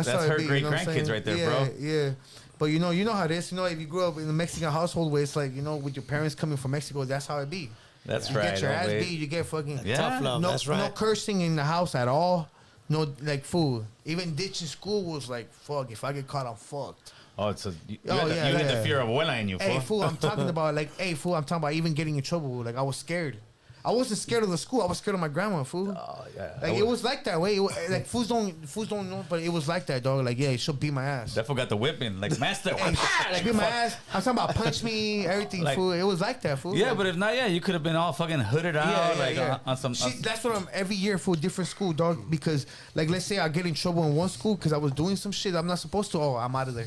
how it her be, great you know what I'm grandkids saying? right there, yeah, bro. Yeah. But you know how it is. If you grew up in a Mexican household where it's like, with your parents coming from Mexico, that's how it be. That's you right. get your ass wait. beat. You get fucking Yeah. Tough love. no, That's right. no cursing in the house at all. No, like, fool. Even ditching school was like, fuck. If I get caught, I'm fucked. Oh, it's you Oh, had yeah, you had yeah. the fear of abuela in you, Hey, fool. fool, I'm talking about even getting in trouble. Like, I was scared. I wasn't scared of the school. I was scared of my grandma, fool. Oh, yeah. Like, it was like that way. Like, fools don't know, but it was like that, dog. Like, yeah, she'll beat my ass. That fool got the whipping. Like, master. Like, beat my ass. I'm talking about punch me, everything, Like- fool. It was like that, fool. Yeah, Like, but if not, you could have been all fucking hooded out, on some. That's what I'm every year for a different school, dog. Because, like, let's say I get in trouble in one school because I was doing some shit I'm not supposed to. Oh, I'm out of there.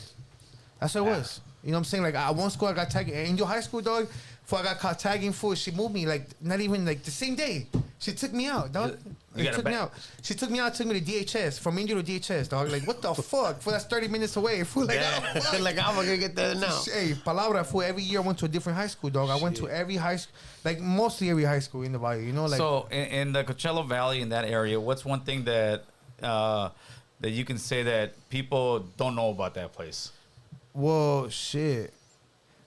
That's what it was. You know what I'm saying? Like, at one school, I got tagged. Angel High School, dog. Before I got caught tagging, fool, she moved me, like, not even, like, the same day. She took me out, dog. You got Took me out. She took me out, took me to DHS. From Angel to DHS, dog. Like, what the fuck? Fool, that's 30 minutes away. Fool, like, Yeah. oh, fuck. Like, I'm gonna get there now. Hey, palabra, fool. Every year I went to a different high school, dog. I went to every high school, like, mostly every high school in the Bayou, like. So, in the Coachella Valley, in that area, what's one thing that you can say that people don't know about that place? Well, shit.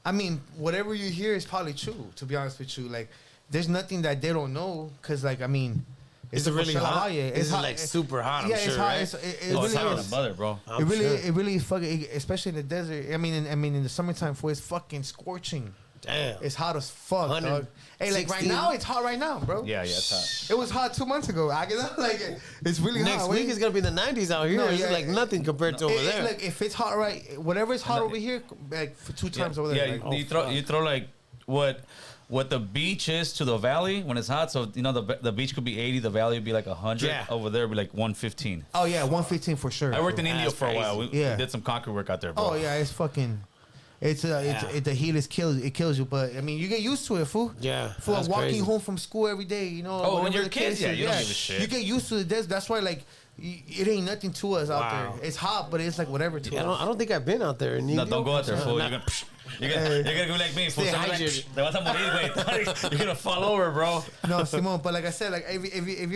I mean, whatever you hear is probably true, to be honest with you. Like, there's nothing that they don't know, because, like, I mean, Is it really Coachella hot? Valley. It's like super hot, I'm yeah, sure, it's hot. right? It It's really hotter is. than mother, bro. I'm sure. It really is fucking, especially in the desert. I mean, in the summertime, for it's fucking scorching. Damn. It's hot as fuck, dog. Hey, like, right 116. now, it's hot right now, bro. Yeah, it's hot. It was hot 2 months ago. I get like, it's really Next hot. week is gonna be the 90s out here. No, It's yeah, like nothing compared to over there. Like, if it's hot whatever is hot over here, like, for 2 times over there. Yeah, like, you throw like what the beach is to the valley when it's hot. So the beach could be 80, the valley would be like 100. Yeah. Over there, would be like 115. oh yeah, 115 for sure. I worked in bro. India That's for a while. crazy. We Yeah. did some concrete work out there, bro. Oh yeah, it's fucking. The heat kills you, but I mean, you get used to it, fool. Yeah, For that's walking crazy. home from school every day, you know. Oh, when whatever you're the a kid, case yeah, is, you don't give a shit. You get used to the desert. That's why, like, it ain't nothing to us out Wow. there. It's hot, but it's like whatever to Yeah, us. I don't think I've been out there. In No, don't go out there, fool. Nah. You're gonna go like me, fool. Stay Something like, hydrated. "Te vas a morir, güey." You're gonna fall over, bro. No, Simon, but like I said, like if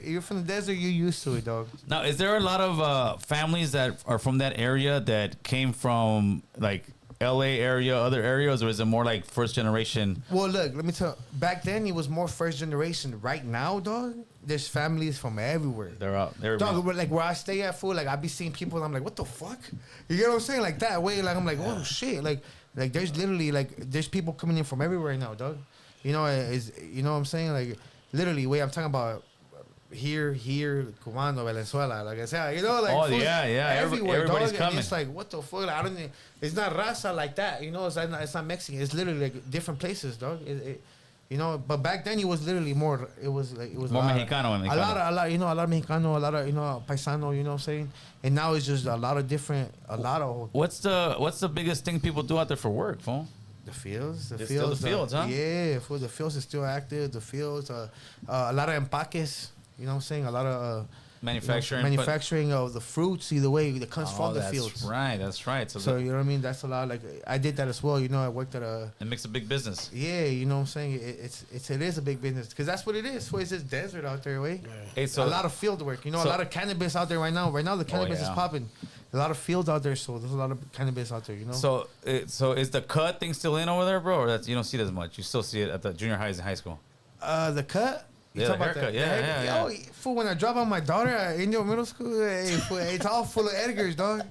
you're from the desert, you're used to it, dog. Now, is there a lot of families that are from that area that came from like LA area, other areas, or is it more like first generation? Well, look, let me tell. Back then, it was more first generation. Right now, dog, there's families from everywhere. They're out. They're Dog, like where I stay at, fool, like I be seeing people, and I'm like, what the fuck? You get what I'm saying? Like that way, like I'm like, oh shit, like there's literally like there's people coming in from everywhere now, dog. You know, you know what I'm saying? Like literally, way I'm talking about. Here, Cubano, Venezuela, like I said, you know, like Oh, fool, yeah. everywhere, Everybody's dog. coming. And it's like, what the fuck? Like, I don't. It's not raza like that, you know. It's not Mexican. It's literally like different places, dog. You You know, but back then it was literally more. It was More a lot Mexicano and a lot, you know, a lot of Mexicano, a lot of paisano. You know what I'm saying? And now it's just a lot of different, What's the biggest thing people do out there for work, fool? the fields. It's still the fields, huh? Yeah, for the fields is still active. The fields, a lot of empaques. You know what I'm saying? A lot of Manufacturing. manufacturing of the fruits. Either way, that comes from the that's fields. right. That's right. So you know what I mean? That's a lot. Like I did that as well. You know, I worked at a. it makes a big business. Yeah, you know what I'm saying? It is a big business because that's what it is. So it's just desert out there, way. Hey, so A lot of field work. You know, a lot of cannabis out there right now. Right now, the cannabis is yeah. popping. A lot of fields out there, so there's a lot of cannabis out there. You know. So is the cut thing still in over there, bro? Or that's you don't see it as much? You still see it at the junior highs and high school. The cut. You Yeah, talk the about haircut. that? Yeah, The yeah, haircut? Yo, fool, when I drop out my daughter at Indio Middle School, hey, fool, it's all full of Edgars, dog.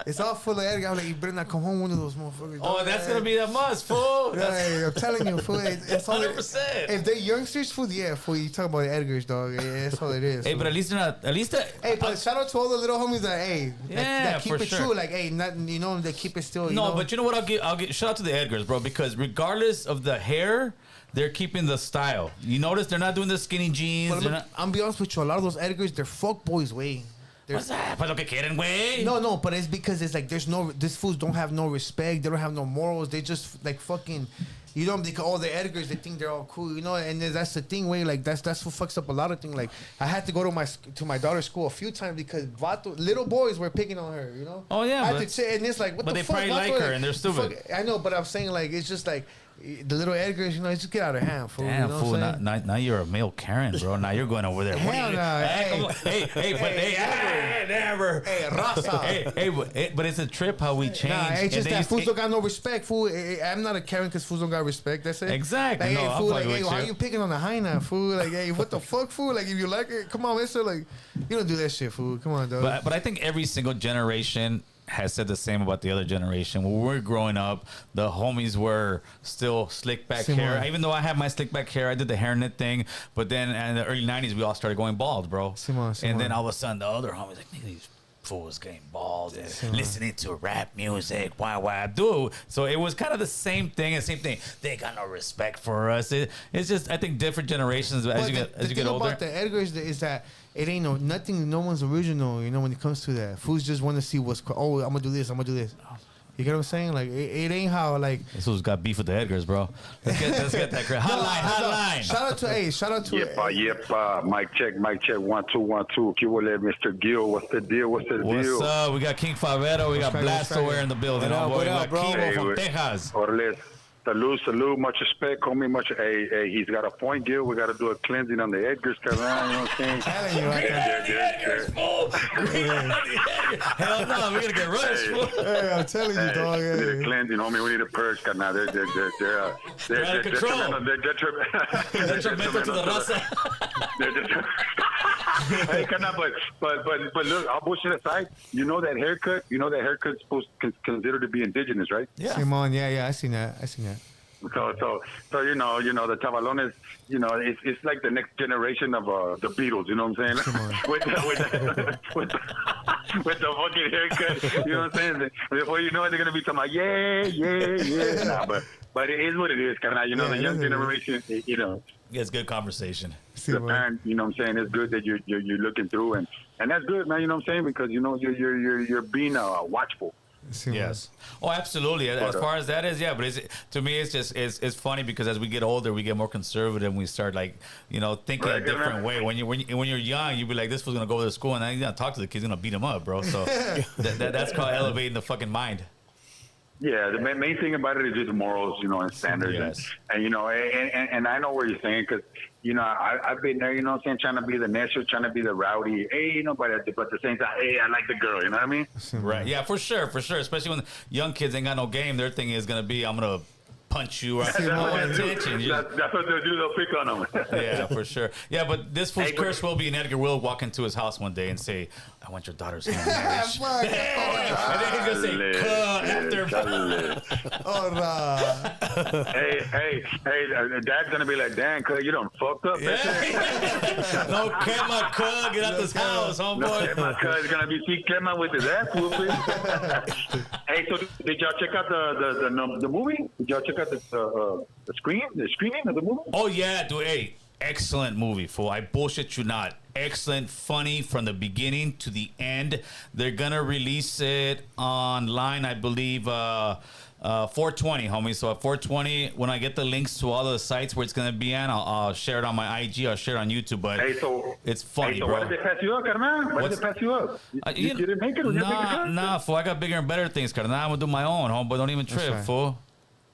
It's all full of Edgars. I'm like, you better not come home one of those motherfuckers. Oh, dog. that's gonna be a must, fool. Yeah, I'm telling you, fool. It's all 100%. If they're youngsters, fool, yeah, fool, you talk about Edgars, dog. Yeah, that's all it is. Hey, fool. but at least they're not. At least Hey, but shout out to all the little homies that, hey, that keep for it sure. true. Like, hey, not, you know, they keep it still. You no, know? but you know what? I'll get shout out to the Edgars, bro, because regardless of the hair, they're keeping the style. You notice they're not doing the skinny jeans. But They're look, not, I'm be honest with you, a lot of those Edgars, they're fuck boys, way. what's that? Pues lo que quieren, güey. No, but it's because it's like there's no, these fools don't have no respect. They don't have no morals. They just like fucking, you know, because all the Edgars, they think they're all cool, you know. And then that's the thing, way like that's what fucks up a lot of things. Like I had to go to my daughter's school a few times because little boys were picking on her, you know. Oh, yeah, I had but- to say, and it's like, what but the they fuck? probably Vato? like her and they're stupid. I know, but I'm saying like it's just like the little Edgars, you know, just get out of hand, fool. Damn, you know fool. what I'm saying? Now you're a male Karen, bro. Now you're going over there. What Hell do you- no, Hey, hey. come on. Hey, never. Hey, raza. But it's a trip how we change. Nah, it's And just they that used- fools don't got no respect, fool. I'm not a Karen because fools don't got respect. That's it. Exactly. Like, No, hey, I'm fool, like, fucking hey, with why you. are you picking on the hyena, fool? Like, hey, what the fuck, fool? Like, if you like it, come on, mister. Like, you don't do that shit, fool. Come on, dog. But I think every single generation has said the same about the other generation. When we were growing up, the homies were still slick back Similar. hair. Even though I had my slick back hair, I did the hairnet thing. But then in the early 90s, we all started going bald, bro. Similar. And then all of a sudden, the other homies like, nigga, these fools getting bald and listening to rap music. Why do? So it was kind of the same thing. They ain't got no respect for us. It's just, I think, different generations as But you get the thing older. about the Edgars is that it ain't nothing. No one's original, you know. When it comes to that, fools just want to see what's. Oh, I'm gonna do this. I'm gonna do this. You get what I'm saying? Like it ain't how like. This who's got beef with the Edgars, bro. Let's get that great hotline. Shout out to Yep, mic check, 1 2 1 2. ¿Qué huele, Mr. Gil? What's the deal? What's up? We got King Fabero. We got Blasto here in the building. What up, Oh, boy. what We up, got bro? Kimo from Hey, Texas. Orles. Salute, much respect, homie, much. Hey, he's got a point, Gil. We got to do a cleansing on the Edgars, you know what I'm saying? telling you, Hell no, we're gonna get rushed. Hey. fool. Hey, I'm telling you, dog. We need a Hey. cleansing, homie. We need a purge. Now they're out of control. They're Detrimental to the raza. Hey, but look, all bullshit aside, you know that haircut's supposed considered to be indigenous, right? Yeah. Simon, yeah, I seen that. So you know the Chavalones, you know, it's like the next generation of the Beatles, you know what I'm saying? with the fucking haircut, you know what I'm saying? Before you know it, they're gonna be talking about yeah. Nah, but it is what it is, kind of. You know, the young generation, you know. It's good conversation. The parent, you know what I'm saying, it's good that you're looking through, and that's good, man. You know what I'm saying, because you know you're being watchful. Yes. Oh, absolutely. As far as that is, yeah. But to me, it's just it's funny because as we get older, we get more conservative. And we start thinking a different way. When you're young, you be like, this was gonna go to school, and then he's gonna talk to the kids, he's gonna beat him up, bro. So that's called elevating the fucking mind. Yeah, the main thing about it is just morals, you know, and standards, Yes. and you know, and I know what you're saying, because you know I've been there, you know what I'm saying, trying to be the necio, trying to be the rowdy, hey, you know, but at the same time, hey, I like the girl, you know what I mean? Right. Yeah, for sure. Especially when young kids ain't got no game, their thing is gonna be, I'm gonna punch you or That's what they do. attention. That's what they'll do. They'll pick on them. Yeah, for sure. Yeah, but this fool's curse will be an Edgar will walk into his house one day and say, I want your daughter's hand in marriage. Fuck. And then he's gonna say, after. Oh, nah. Hey, Dad's gonna be like, damn, cuz you done fucked up. Yeah. No, Kema, cuz, get out this house, No, homeboy. my cousin's gonna be see Kema with his ass whooping. Hey, so did y'all check out the movie? Did y'all check out the screening of the movie? Oh, yeah, dude. Hey, excellent movie, fool. I bullshit you not. Excellent, funny from the beginning to the end. They're gonna release it online, I believe, 420, homie. So at 420, when I get the links to all the sites where it's gonna be on, I'll share it on my IG. I'll share it on YouTube. But Hey, so it's funny, hey, so bro. why did they pass you up, carnal? Why did they pass you up? You didn't make it? Was you a bigger cut? Nah, fool. I got bigger and better things, carnal. I'm gonna do my own, homeboy. Don't even trip, right. fool.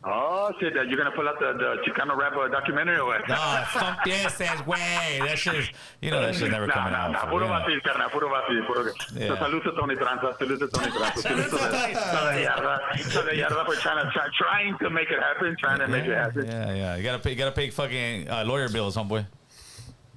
Oh, shit, you're gonna pull out the Chicano rap documentary or what? Nah, some piezas, way. That shit's, that shit's never coming out. fool, Puro you know. vacil, carnal, puro vacil. Yeah. So salute to Tony Tranza, salute to Tony Tranza, salute to the Yarda for trying to make it happen, trying to make it happen. Yeah. You gotta pay fucking lawyer bills, homeboy.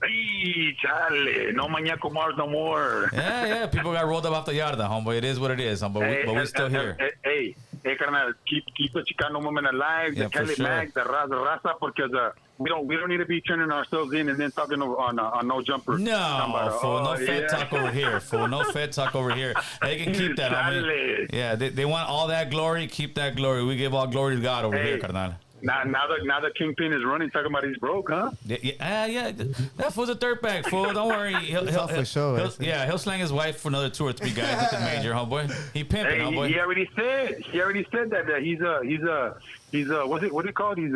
Hey, chale, no mañaco Mars no more. Yeah. People got rolled up off the yarda, homeboy. It is what it is, homeboy. But we're still here. Hey, carnal, keep the Chicano movement alive, Yeah, the for Kelly sure. Mag, the Raza, because we don't need to be turning ourselves in and then talking on no jumper. No, fool. No fed talk over here, fool. No fed talk over here. They can keep that, homie. Yeah, they want all that glory. Keep that glory. We give all glory to God over here, carnal. Now the Kingpin is running, talking about he's broke, huh? Yeah. That fool's a dirtbag, fool. Don't worry. He'll for sure. He'll slang his wife for another 2 or 3 guys. Nothing major, homeboy. He pimping, Hey, homeboy. he already said that he's what's it called? He's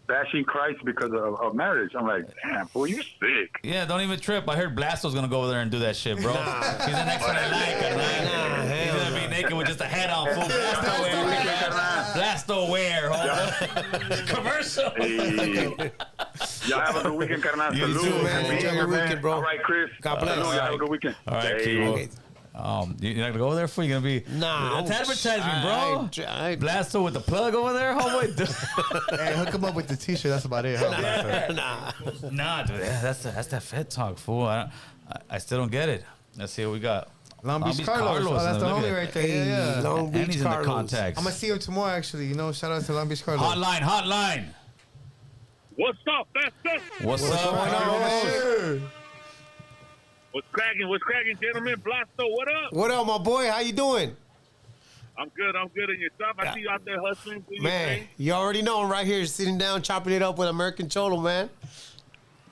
bashing Christ because of marriage. I'm like, damn, boy, you sick. Yeah, don't even trip. I heard Blasto's gonna go over there and do that shit, bro. He's the next one I like, carnal. He's gonna be naked with just a hat on, fool. Blasto wear, homeboy. Commercial. Hey. Y'all have a good weekend, carnal. You Salute. too, man. Enjoy your weekend, bro. All right, Chris. God bless. Salute. Y'all have a good weekend. All right, Hey. Kibo. Okay. You're not gonna go over there for? You're gonna be Nah, that's advertising, bro. I Blasto with the plug over there, homeboy. Hey, hook him up with the t-shirt. That's about it. Huh? Nah, dude, that's that Fed talk, fool. I still don't get it. Let's see what we got. Long Beach Carlos. Oh, that's the Look at homie that. right there. Yeah. Long And Beach he's in the Carlos. contacts. I'm gonna see him tomorrow. Actually, shout out to Long Beach Carlos. Hotline. What's up, Blasto? What's up, Carlos? What's cracking, gentlemen? Blasto, what up? What up, my boy? How you doing? I'm good, and yourself? I see you out there hustling. doing your Man, thing. you already know I'm right here sitting down, chopping it up with American Cholo, man.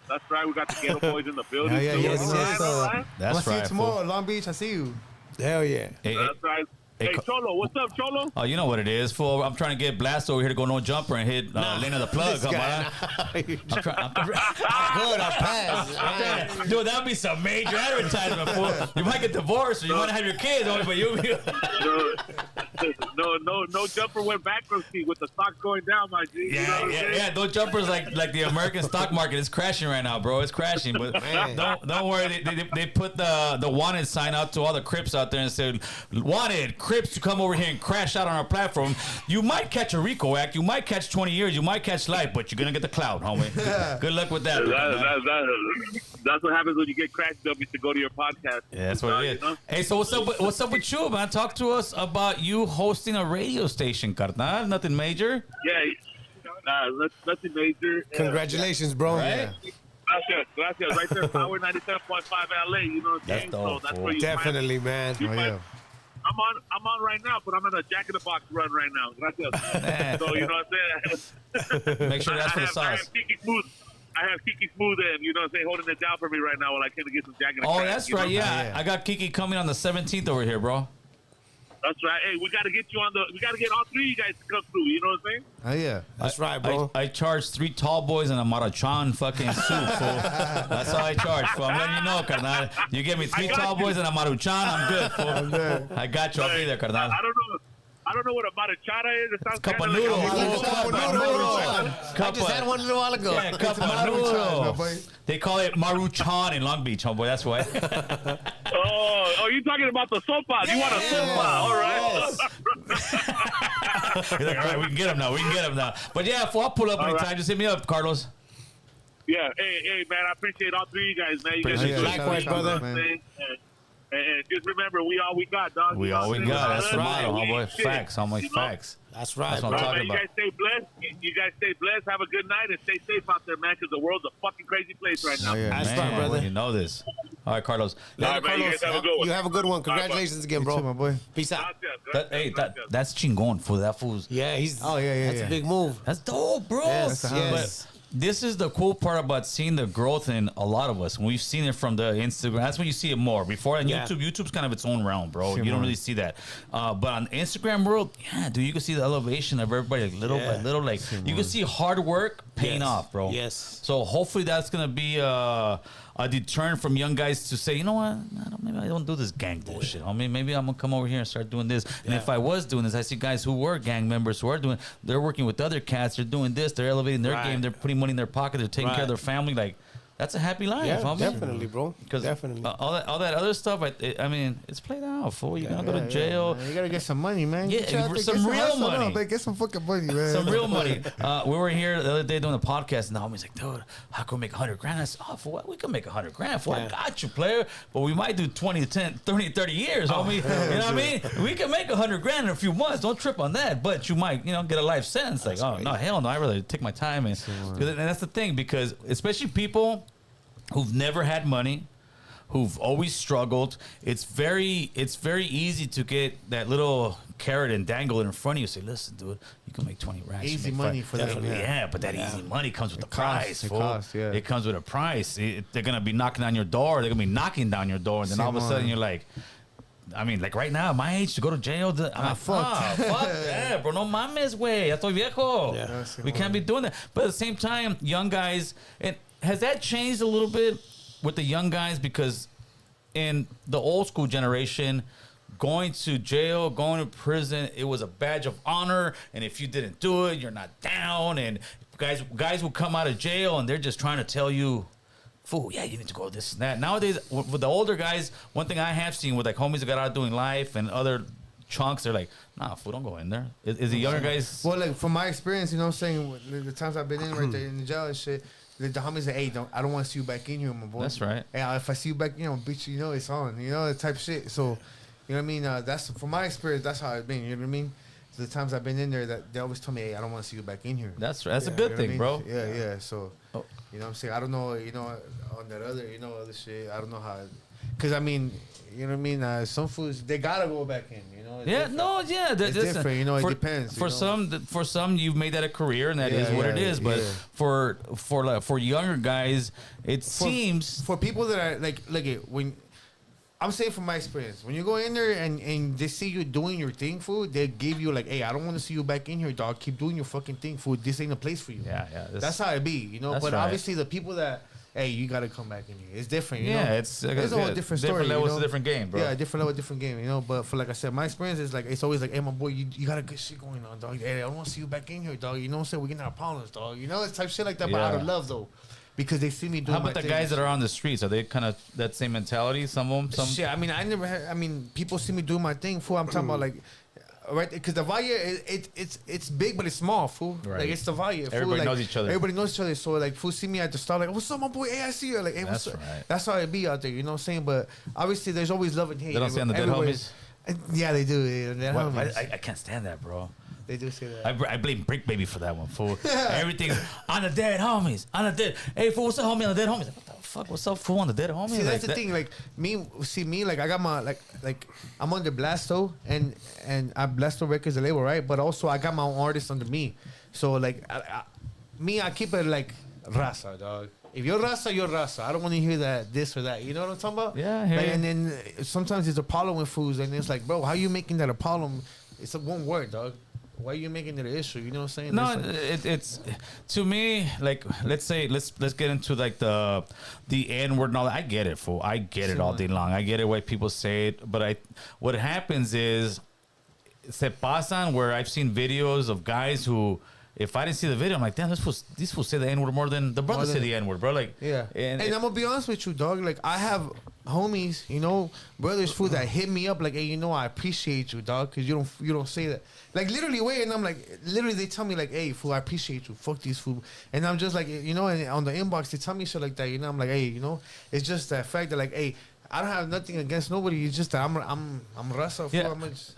That's right, we got the Ghetto Boys in the building. Yeah, too. yes, All right, yes, all right. I'm That's gonna see you right, tomorrow, fool. Long Beach. I see you. Hell yeah. Hey, That's right. Hey, Cholo, what's up, Cholo? oh, you know what it is, fool. I'm trying to get Blasto over here to go no jumper and hit Lena the plug. Come on. Good, I passed. Dude, that'd be some major advertisement, fool. You might get divorced or you might have your kids, only, but you. No jumper went bankruptcy with the stock going down, my G. You know what I'm saying? Yeah. Those jumpers like the American stock market is crashing right now, bro. It's crashing. But Man. don't worry. They put the wanted sign out to all the Crips out there and said, wanted Crips to come over here and crash out on our platform. You might catch a RICO act. You might catch 20 years. You might catch life, but you're gonna get the clout, homie. Good luck with that. That's what happens when you get cracked up. You should go to your podcast. Yeah, that's what it is. You know? Hey, so what's up with you, man? Talk to us about you hosting a radio station, carnal. Nothing major. Yeah, nothing major. Congratulations, bro. Right? Gracias. Right there, Power 97.5 LA. You know what I'm That's saying? dope, So that's fool. where you Definitely, man. Oh yeah. I'm on right now, but I'm in a Jack in the Box run right now. Gracias. So you know what I'm saying? Make sure that's for the I sauce. have Kiki Smooth. I have Kiki Smooth and you know what I'm saying, holding it down for me right now while I can get some Jack in the Oh, Crack, that's you know? right. Yeah, I got Kiki coming on the 17th over here, bro. That's right. Hey, we gotta get all three of you guys to come through. You know what I'm saying? Oh yeah. That's right, bro. I charge 3 tall boys and a Maruchan fucking soup, fool. That's all I charge, fool. I'm letting you know, carnal. You give me 3 got tall you. boys and a Maruchan, I'm good, fool. I got you. I'll be there, carnal. I don't know what a marichara is. It sounds Cup of kinda noodle. like fool. Cup of noodle. I Cup just had of- one a little while ago. Yeah, cup of my noodle. boy. They call it Maruchan in Long Beach, homeboy. That's why. Oh, you're talking about the sopa. You want a sopa. All right. He's like, all right, we can get him now. But yeah, fool, I'll pull up anytime. right. Just hit me up, Carlos. Yeah. Hey, man, I appreciate all three of you guys, man. You guys Appreciate are you. doing Likewise, great, brother. you know what I'm saying? And just remember, we all we got, dog. We You know all what we I'm saying? got. That's the Without us, motto, we homeboy. ain't shit. Facts, homeboy. You know? Facts. That's right. That's what I'm All right, talking man, about. you guys stay blessed. You guys stay blessed. Have a good night and stay safe out there, man, because the world's a fucking crazy place right now. yeah. That's Man, right, brother. you know this. All right, Carlos. All right, man, you guys have a good one. You have a good one. All right, bye. Congratulations again, You bro. too, my boy. Peace out. That's chingon for that fool's. Yeah, he's. Oh, yeah, That's yeah. a big move. That's dope, bro. Yes, That's a yes. This is the cool part about seeing the growth in a lot of us. We've seen it from the Instagram. That's when you see it more. Before on Yeah. YouTube's kind of its own realm, bro. You don't more. really see that. But on Instagram world, yeah, dude, you can see the elevation of everybody, like little by Yeah. little. Like you can see hard work paying Yes. off, bro. Yes. So hopefully that's gonna be a deterrent from young guys to say, you know what, maybe I don't do this gang bullshit. I mean, maybe I'm gonna come over here and start doing this. And if I was doing this, I see guys who were gang members who are doing. They're working with other cats. They're doing this. They're elevating their Right. game. They're putting money in their pocket. They're taking care of Right. their family. Like that's a happy life. Yeah, homie. definitely, bro. Because Definitely. all that other stuff, I mean, it's played out. Fool, you're gonna go to jail. Man, you gotta get some money, man. Yeah, You try to some get real hustle money. up, man. Get some fucking money, man. Some real money. We were here the other day doing the podcast, and the homie's like, dude, how can we make 100 grand? I said, oh, for what? We can make 100 grand. For Yeah. I got you, player. But we might do 20 to 10, 30 to 30 years, homie. You know what I mean? We can make 100 grand in a few months. Don't trip on that. But you might, get a life sentence. Like, oh, no, hell no. I'd rather take my time. And that's the thing, because especially people who've never had money, who've always struggled, it's very easy to get that little carrot and dangle it in front of you. Say, listen, dude, you can make 20 racks. You Easy make money five. for that, Definitely, yeah. yeah. But that easy money comes with the costs, price. it Fool. costs, yeah. It comes with a price. They're gonna be knocking on your door. They're gonna be knocking down your door, and then all of a Same sudden on. you're like. I mean, like right now, my age to go to jail. I'm like, fuck that, bro. No mames, güey. Ya estoy viejo. Yeah. We can't be doing that. But at the same time, young guys, and has that changed a little bit with the young guys? Because in the old school generation, going to jail, going to prison, it was a badge of honor. And if you didn't do it, you're not down. And guys will come out of jail and they're just trying to tell you, fool, yeah, you need to go this and that. Nowadays, with the older guys, one thing I have seen with like homies that got out doing life and other chunks, they're like, nah, fool, don't go in there. Is the younger guys? Well, like from my experience, you know what I'm saying, the times I've been in right there in the jail and shit, the homies say, hey, I don't want to see you back in here, my boy. That's right. Hey, if I see you back, bitch, it's on, that type of shit. So, you know what I mean? That's from my experience. That's how it's been. You know what I mean? So the times I've been in there, that they always tell me, hey, I don't want to see you back in here. That's a Yeah, good you know what I thing, mean? bro. Yeah. So, Oh. you know what I'm saying? I don't know, on that other, other shit. I don't know how. Because, I mean, you know what I mean? Some foods, they got to go back in, It's Yeah, different. no, yeah, It's different, it depends, For some, you've made that a career, and that is what it is. But for younger guys, it seems For people that are, like when... I'm saying from my experience, when you go in there and they see you doing your thing, food, they give you like, hey, I don't want to see you back in here, dog. Keep doing your fucking thing, food. This ain't a place for you. Yeah. That's how it be, That's But right. obviously the people that, hey, you got to come back in here. It's different, it's It's a whole different story. Different levels, a different game, bro. Yeah, different level, different game, But for like I said, my experience is like, it's always like, hey, my boy, you got a good shit going on, dog. Hey, I don't want to see you back in here, dog. You know what I'm saying? We're getting our problems, dog. It's type shit like that, but out of Yeah. love, though. Because they see me doing How about my the thing. guys that are on the streets? Are they kind of that same mentality? Some of them, some. Shit, I mean, people see me doing my thing, fool. I'm talking about like, right? Because the Valle, it's big, but it's small, fool. Right. Like it's the Valle. Fool. Everybody Like, knows each other. Everybody knows each other. So like, fool see me at the start, like, what's up, my boy? Hey, I see you. Like, hey, what's That's up? right. That's how it be out there. You know what I'm saying? But obviously, there's always love and hate. They don't say on the dead everywhere. homies? Yeah, they do. Yeah, dead What? homies. I can't stand that, bro. They do say that. I blame Brick Baby for that one, fool. Everything's on the dead homies. On the dead. Hey, fool, what's up, homie? On the dead homies. Like, what the fuck? What's up, fool? On the dead homies? See, that's the that- thing. Like me, like I got my like I'm under Blasto and I Blasto Records the label, right? But also I got my own artists under me. So like I keep it like raza, dog. If you're raza, you're raza. I don't want to hear that this or that. You know what I'm talking about? Yeah, I hear you. And then sometimes it's a problem with foods, and it's like, bro, how you making that a problem? It's a one word, dog. Why are you making it an issue? You know what I'm saying? No, There's like- it's to me like let's get into like the N word and all that. I get it, fool. I get it all day long. I get it why people say it, but what happens is se pasan where I've seen videos of guys who. If I didn't see the video, I'm like, damn, these fools say the N word more than the brothers say the N word, bro. Like, Yeah. And I'm gonna be honest with you, dog. Like I have homies, brothers food that hit me up like, hey, I appreciate you, dog, because you don't say that. Like literally wait, and I'm like, literally they tell me like, hey, fool, I appreciate you. Fuck these fool. And I'm just like, and on the inbox they tell me shit like that, I'm like, hey, it's just that fact that like, hey, I don't have nothing against nobody. It's just that I'm Russell. Yeah, I'm just,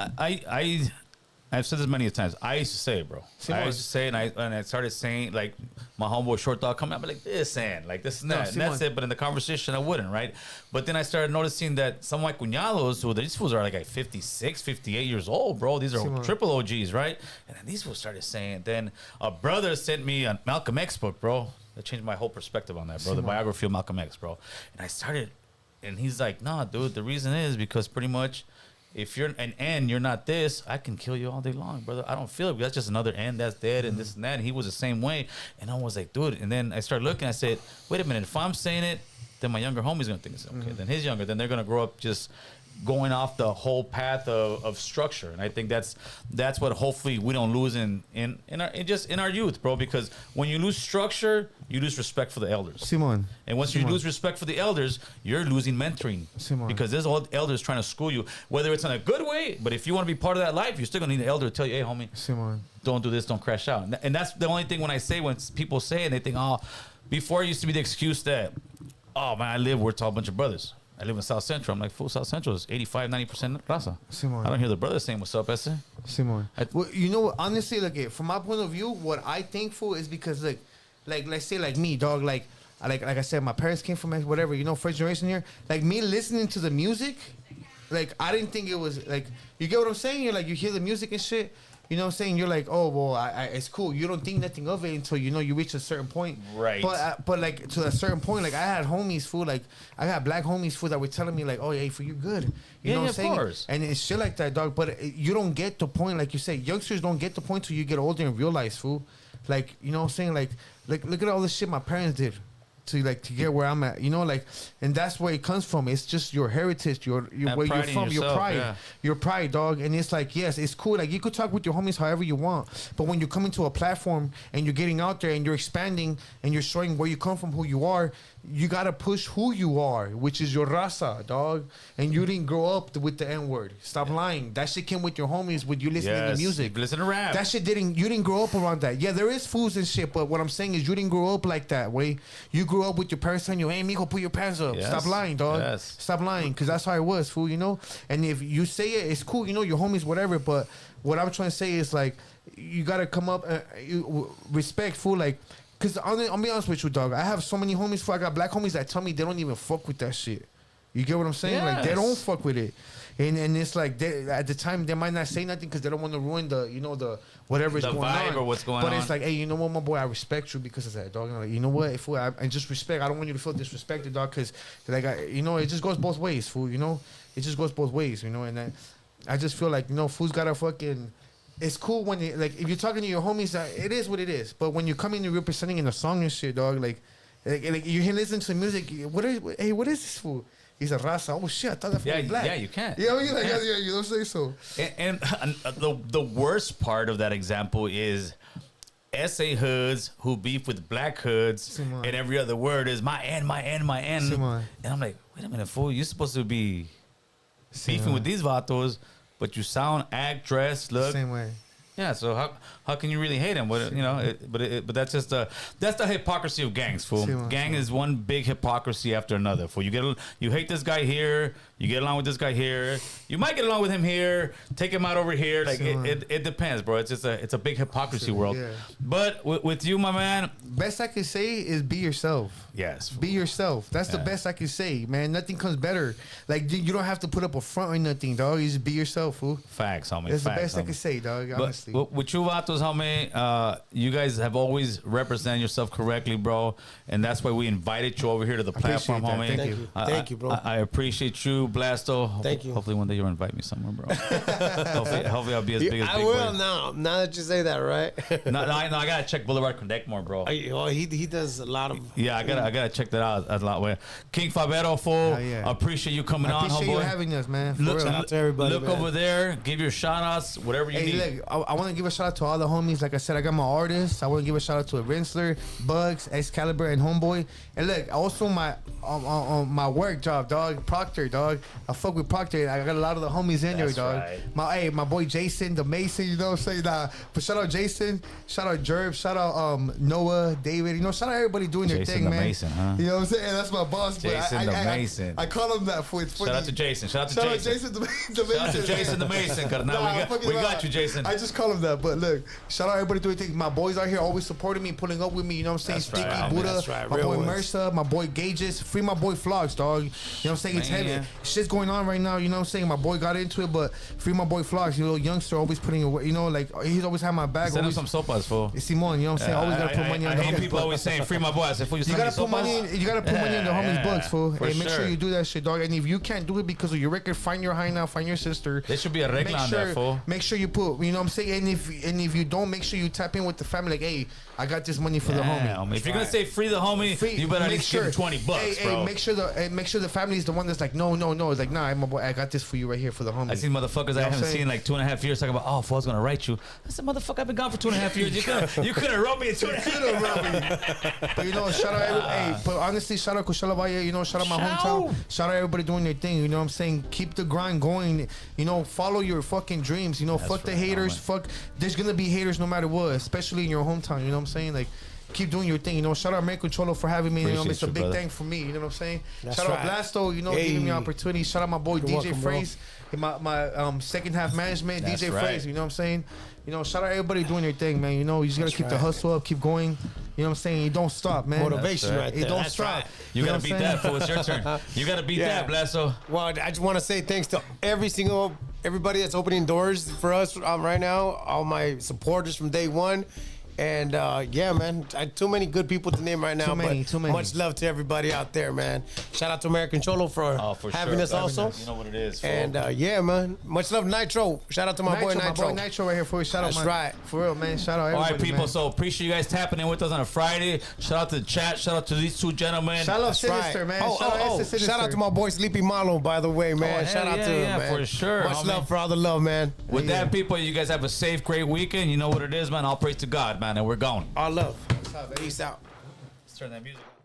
I've said this many times. I used to say it, bro. I used to say it, and I started saying, like, my homeboy Short Dog coming up, like this and like this and that. And that's it. But in the conversation, I wouldn't, right? But then I started noticing that some of my cuñados, who these fools are like 56, 58 years old, bro. These are triple OGs, right? And then these fools started saying, then a brother sent me a Malcolm X book, bro. That changed my whole perspective on that, bro. The biography of Malcolm X, bro. And I started, and he's like, nah, dude, the reason is because pretty much, if you're an N, you're not this, I can kill you all day long, brother. I don't feel it. That's just another N that's dead and this and that. And he was the same way. And I was like, dude. And then I started looking. I said, wait a minute. If I'm saying it, then my younger homie's going to think it's okay. Then his younger. Then they're going to grow up just going off the whole path of structure. And I think that's what hopefully we don't lose in our youth, bro. Because when you lose structure, you lose respect for the elders. Simon. And once you lose respect for the elders, you're losing mentoring. Simon. Because there's old elders trying to school you, whether it's in a good way, but if you want to be part of that life, you're still going to need an elder to tell you, hey, homie, Simon, don't do this, don't crash out. And that's the only thing when people say and they think, oh, before it used to be the excuse that, oh, man, we're all a bunch of brothers. I live in South Central. I'm like, fool, South Central is 85, 90% raza. Simon. I don't hear the brothers saying, what's up, Ese? Simon. Well, you know what? Honestly, like, from my point of view, what I thankful is because, like let's say, like me, dog, like I said, my parents came from whatever, you know, first generation here. Like, me listening to the music, like, I didn't think it was, like, you get what I'm saying? You're like, you hear the music and shit. You know what I'm saying? You're like, oh, well, it's cool. You don't think nothing of it until, you know, you reach a certain point. Right. But like, to a certain point, like, I had homies, fool, like, I got black homies, fool, that were telling me, like, oh, hey, for you good. You know what I'm saying? Course. And it's shit like that, dog. But you don't get the point, like you say, youngsters don't get the point till you get older and realize, fool. Like, you know what I'm saying? Like, look at all the shit my parents did to get where I'm at, you know, like, and that's where it comes from. It's just your heritage, your where you're from, yourself, your pride, your pride, dog. And it's like, yes, it's cool. Like, you could talk with your homies however you want, but when you're coming to a platform and you're getting out there and you're expanding and you're showing where you come from, who you are, you gotta push who you are, which is your raza, dog. And you didn't grow up with the N-word. Stop lying. That shit came with your homies, with you listening to music. Listen to rap. That shit you didn't grow up around that. Yeah, there is fools and shit, but what I'm saying is you didn't grow up like that way. You grew up with your parents telling you, hey, mijo, put your pants up. Yes. Stop lying, dog. Yes. Stop lying, because that's how it was, fool, you know? And if you say it, it's cool, you know, your homies, whatever, but what I'm trying to say is, like, you gotta come up, respect, fool, like, because I'll be honest with you, dog. I have so many homies. I got black homies that tell me they don't even fuck with that shit. You get what I'm saying? Yes. Like, they don't fuck with it. And it's like, at the time, they might not say nothing because they don't want to ruin the, you know, the whatever's going on. The vibe or what's going on. But it's like, hey, you know what, my boy, I respect you because of that, dog. And I'm like, you know what, fool, and just respect. I don't want you to feel disrespected, dog, because, like, you know, it just goes both ways, fool, you know? It just goes both ways, you know? And I just feel like, you know, fool's got to fucking... It's cool when you, like, if you're talking to your homies, it is what it is. But when you come in and you're representing in a song and shit, dog, like you listen to music. What is this fool? He's a raza. Oh shit, I thought that fool was black. Yeah, you can't. You know what I mean? Like, yeah, you don't say so. And the worst part of that example is SA hoods who beef with black hoods, and every other word is my N. And I'm like, wait a minute, fool, you're supposed to be beefing with these vatos, but you sound, act, dress, look Same way. Yeah, so how can you really hate him? But you know, but that's just that's the hypocrisy of gangs, fool. Gang is one big hypocrisy after another. Fool, you hate this guy here, you get along with this guy here, you might get along with him here, take him out over here. Like it depends, bro. It's just it's a big hypocrisy world. Yeah. But with you, my man, best I can say is be yourself. Yes, fool. Be yourself. That's the best I can say, man. Nothing comes better. Like, you don't have to put up a front or nothing, dog. You just be yourself, fool. Facts, homie. That's Facts, the best homie. I can say, dog. Honestly. With you vatos, homie, you guys have always represented yourself correctly, bro, and that's why we invited you over here to the platform, homie. Thank you. Thank you, bro. I appreciate you, Blasto. Thank you. Hopefully one day you'll invite me somewhere, bro. hopefully I'll be as big as I Big will Boy. now that you say that, right? no, I gotta check Boulevard Connect more, bro. He does a lot of. Yeah, I gotta check that out a lot. Way King Fabero, fool. Appreciate you coming on, appreciate homeboy. you having us, man. Look, Shout out to everybody. Look over there. Give your shout outs, whatever you need. Look, I want to give a shout out to all the homies. Like I said, I got my artists. I want to give a shout out to Rinsler, Bugs, Excalibur, and Homeboy. And look, also my my work job, dog, Proctor, dog. I fuck with Proctor. I got a lot of the homies in there, dog. right. My boy Jason, the Mason. You know what I'm saying? But shout out Jason, shout out Jerb, shout out Noah, David. You know, shout out everybody doing their Jason thing, the man. Mason, huh? You know what I'm saying? And that's my boss. But Jason the Mason. I call him that for it's funny. Shout out to Jason. Shout out to Shout out Jason. Jason the Mason. Shout out to Jason the Mason. Cause now we got you, Jason. I just call him that. But look, shout out everybody doing things. My boys out here always supporting me, pulling up with me. You know what I'm saying? That's right, Sticky, homie. Buddha, That's right, my real boy ones. Mercer, my boy Gages. Free my boy Flogs, dog. You know what I'm saying? It's Man. heavy. Shit's going on right now. You know what I'm saying? My boy got into it, but free my boy Flogs. You know, youngster always putting away. You know, like he's always had my back. Send him Always, some sopas, fool. Simon, you know what I'm saying? Always gotta put money on I the hate homies' people books. always saying, free my boy. I said, fool, you You gotta put money in. You gotta put money in the homies' books, fool. For Hey, make sure sure. you do that shit, dog. And if you can't do it because of your record, find your high now. Find your sister. There should be a regla on that, fool. Make sure you put. You know what I'm saying? And if you don't, make sure you tap in with the family. Like, hey, I got this money for the homie. If you're gonna say free the homie, you better at least give him $20, hey, bro. Hey, make sure the family is the one that's like, no. It's like, nah, my boy, I got this for you right here for the homie. I see motherfuckers I haven't seen in like 2.5 years talking about, oh, fool, I was gonna write you. I said, motherfucker, I've been gone for 2.5 years. You could have wrote me in 2.5 years. But you know, shout out hey, but honestly, shout out Coachella Valle, you know, shout out my hometown. Shout out everybody doing their thing, you know what I'm saying? Keep the grind going, you know, follow your fucking dreams, you know, fuck the haters, fuck, there's gonna be haters no matter what, especially in your hometown, you know what I'm saying? Like, keep doing your thing, you know. Shout out American Cholo for having me, you know, it's a big thing for me, you know what I'm saying? Shout out Blasto, you know, giving me opportunity. Shout out my boy DJ welcome, Phrase, my second half management, That's DJ right. Phrase, you know what I'm saying? You know, shout out everybody doing their thing, man. You know, you just gotta keep the hustle up, keep going. You know what I'm saying? You don't stop, man. Motivation right there. You don't That's stop. right. You gotta know beat what I'm that, fool. It's your turn. You gotta beat Yeah. that, Blasto. Well, I just want to say thanks to everybody that's opening doors for us right now, all my supporters from day one. And yeah, man, too many good people to name right now. Too many. Much love to everybody out there, man. Shout out to American Cholo for having us also. You know what it is, fool. And yeah, man, much love Nitro. Shout out to my boy Nitro. My boy Nitro right here for you. Shout That's out, right. For real, man. Shout out All everybody, right, people. man. So appreciate you guys tapping in with us on a Friday. Shout out to the chat. Shout out to these two gentlemen. Shout out That's Sinister, right. man. Oh, Sinister. shout out to my boy Sleepy Malo, by the way, man. hell Shout out yeah, to him, yeah, man. for sure, Much homie. love for all the love, man. With that, people, you guys have a safe, great weekend. You know what it is, man. All praise to God, man. And we're going. All love. Peace out. Let's turn that music on.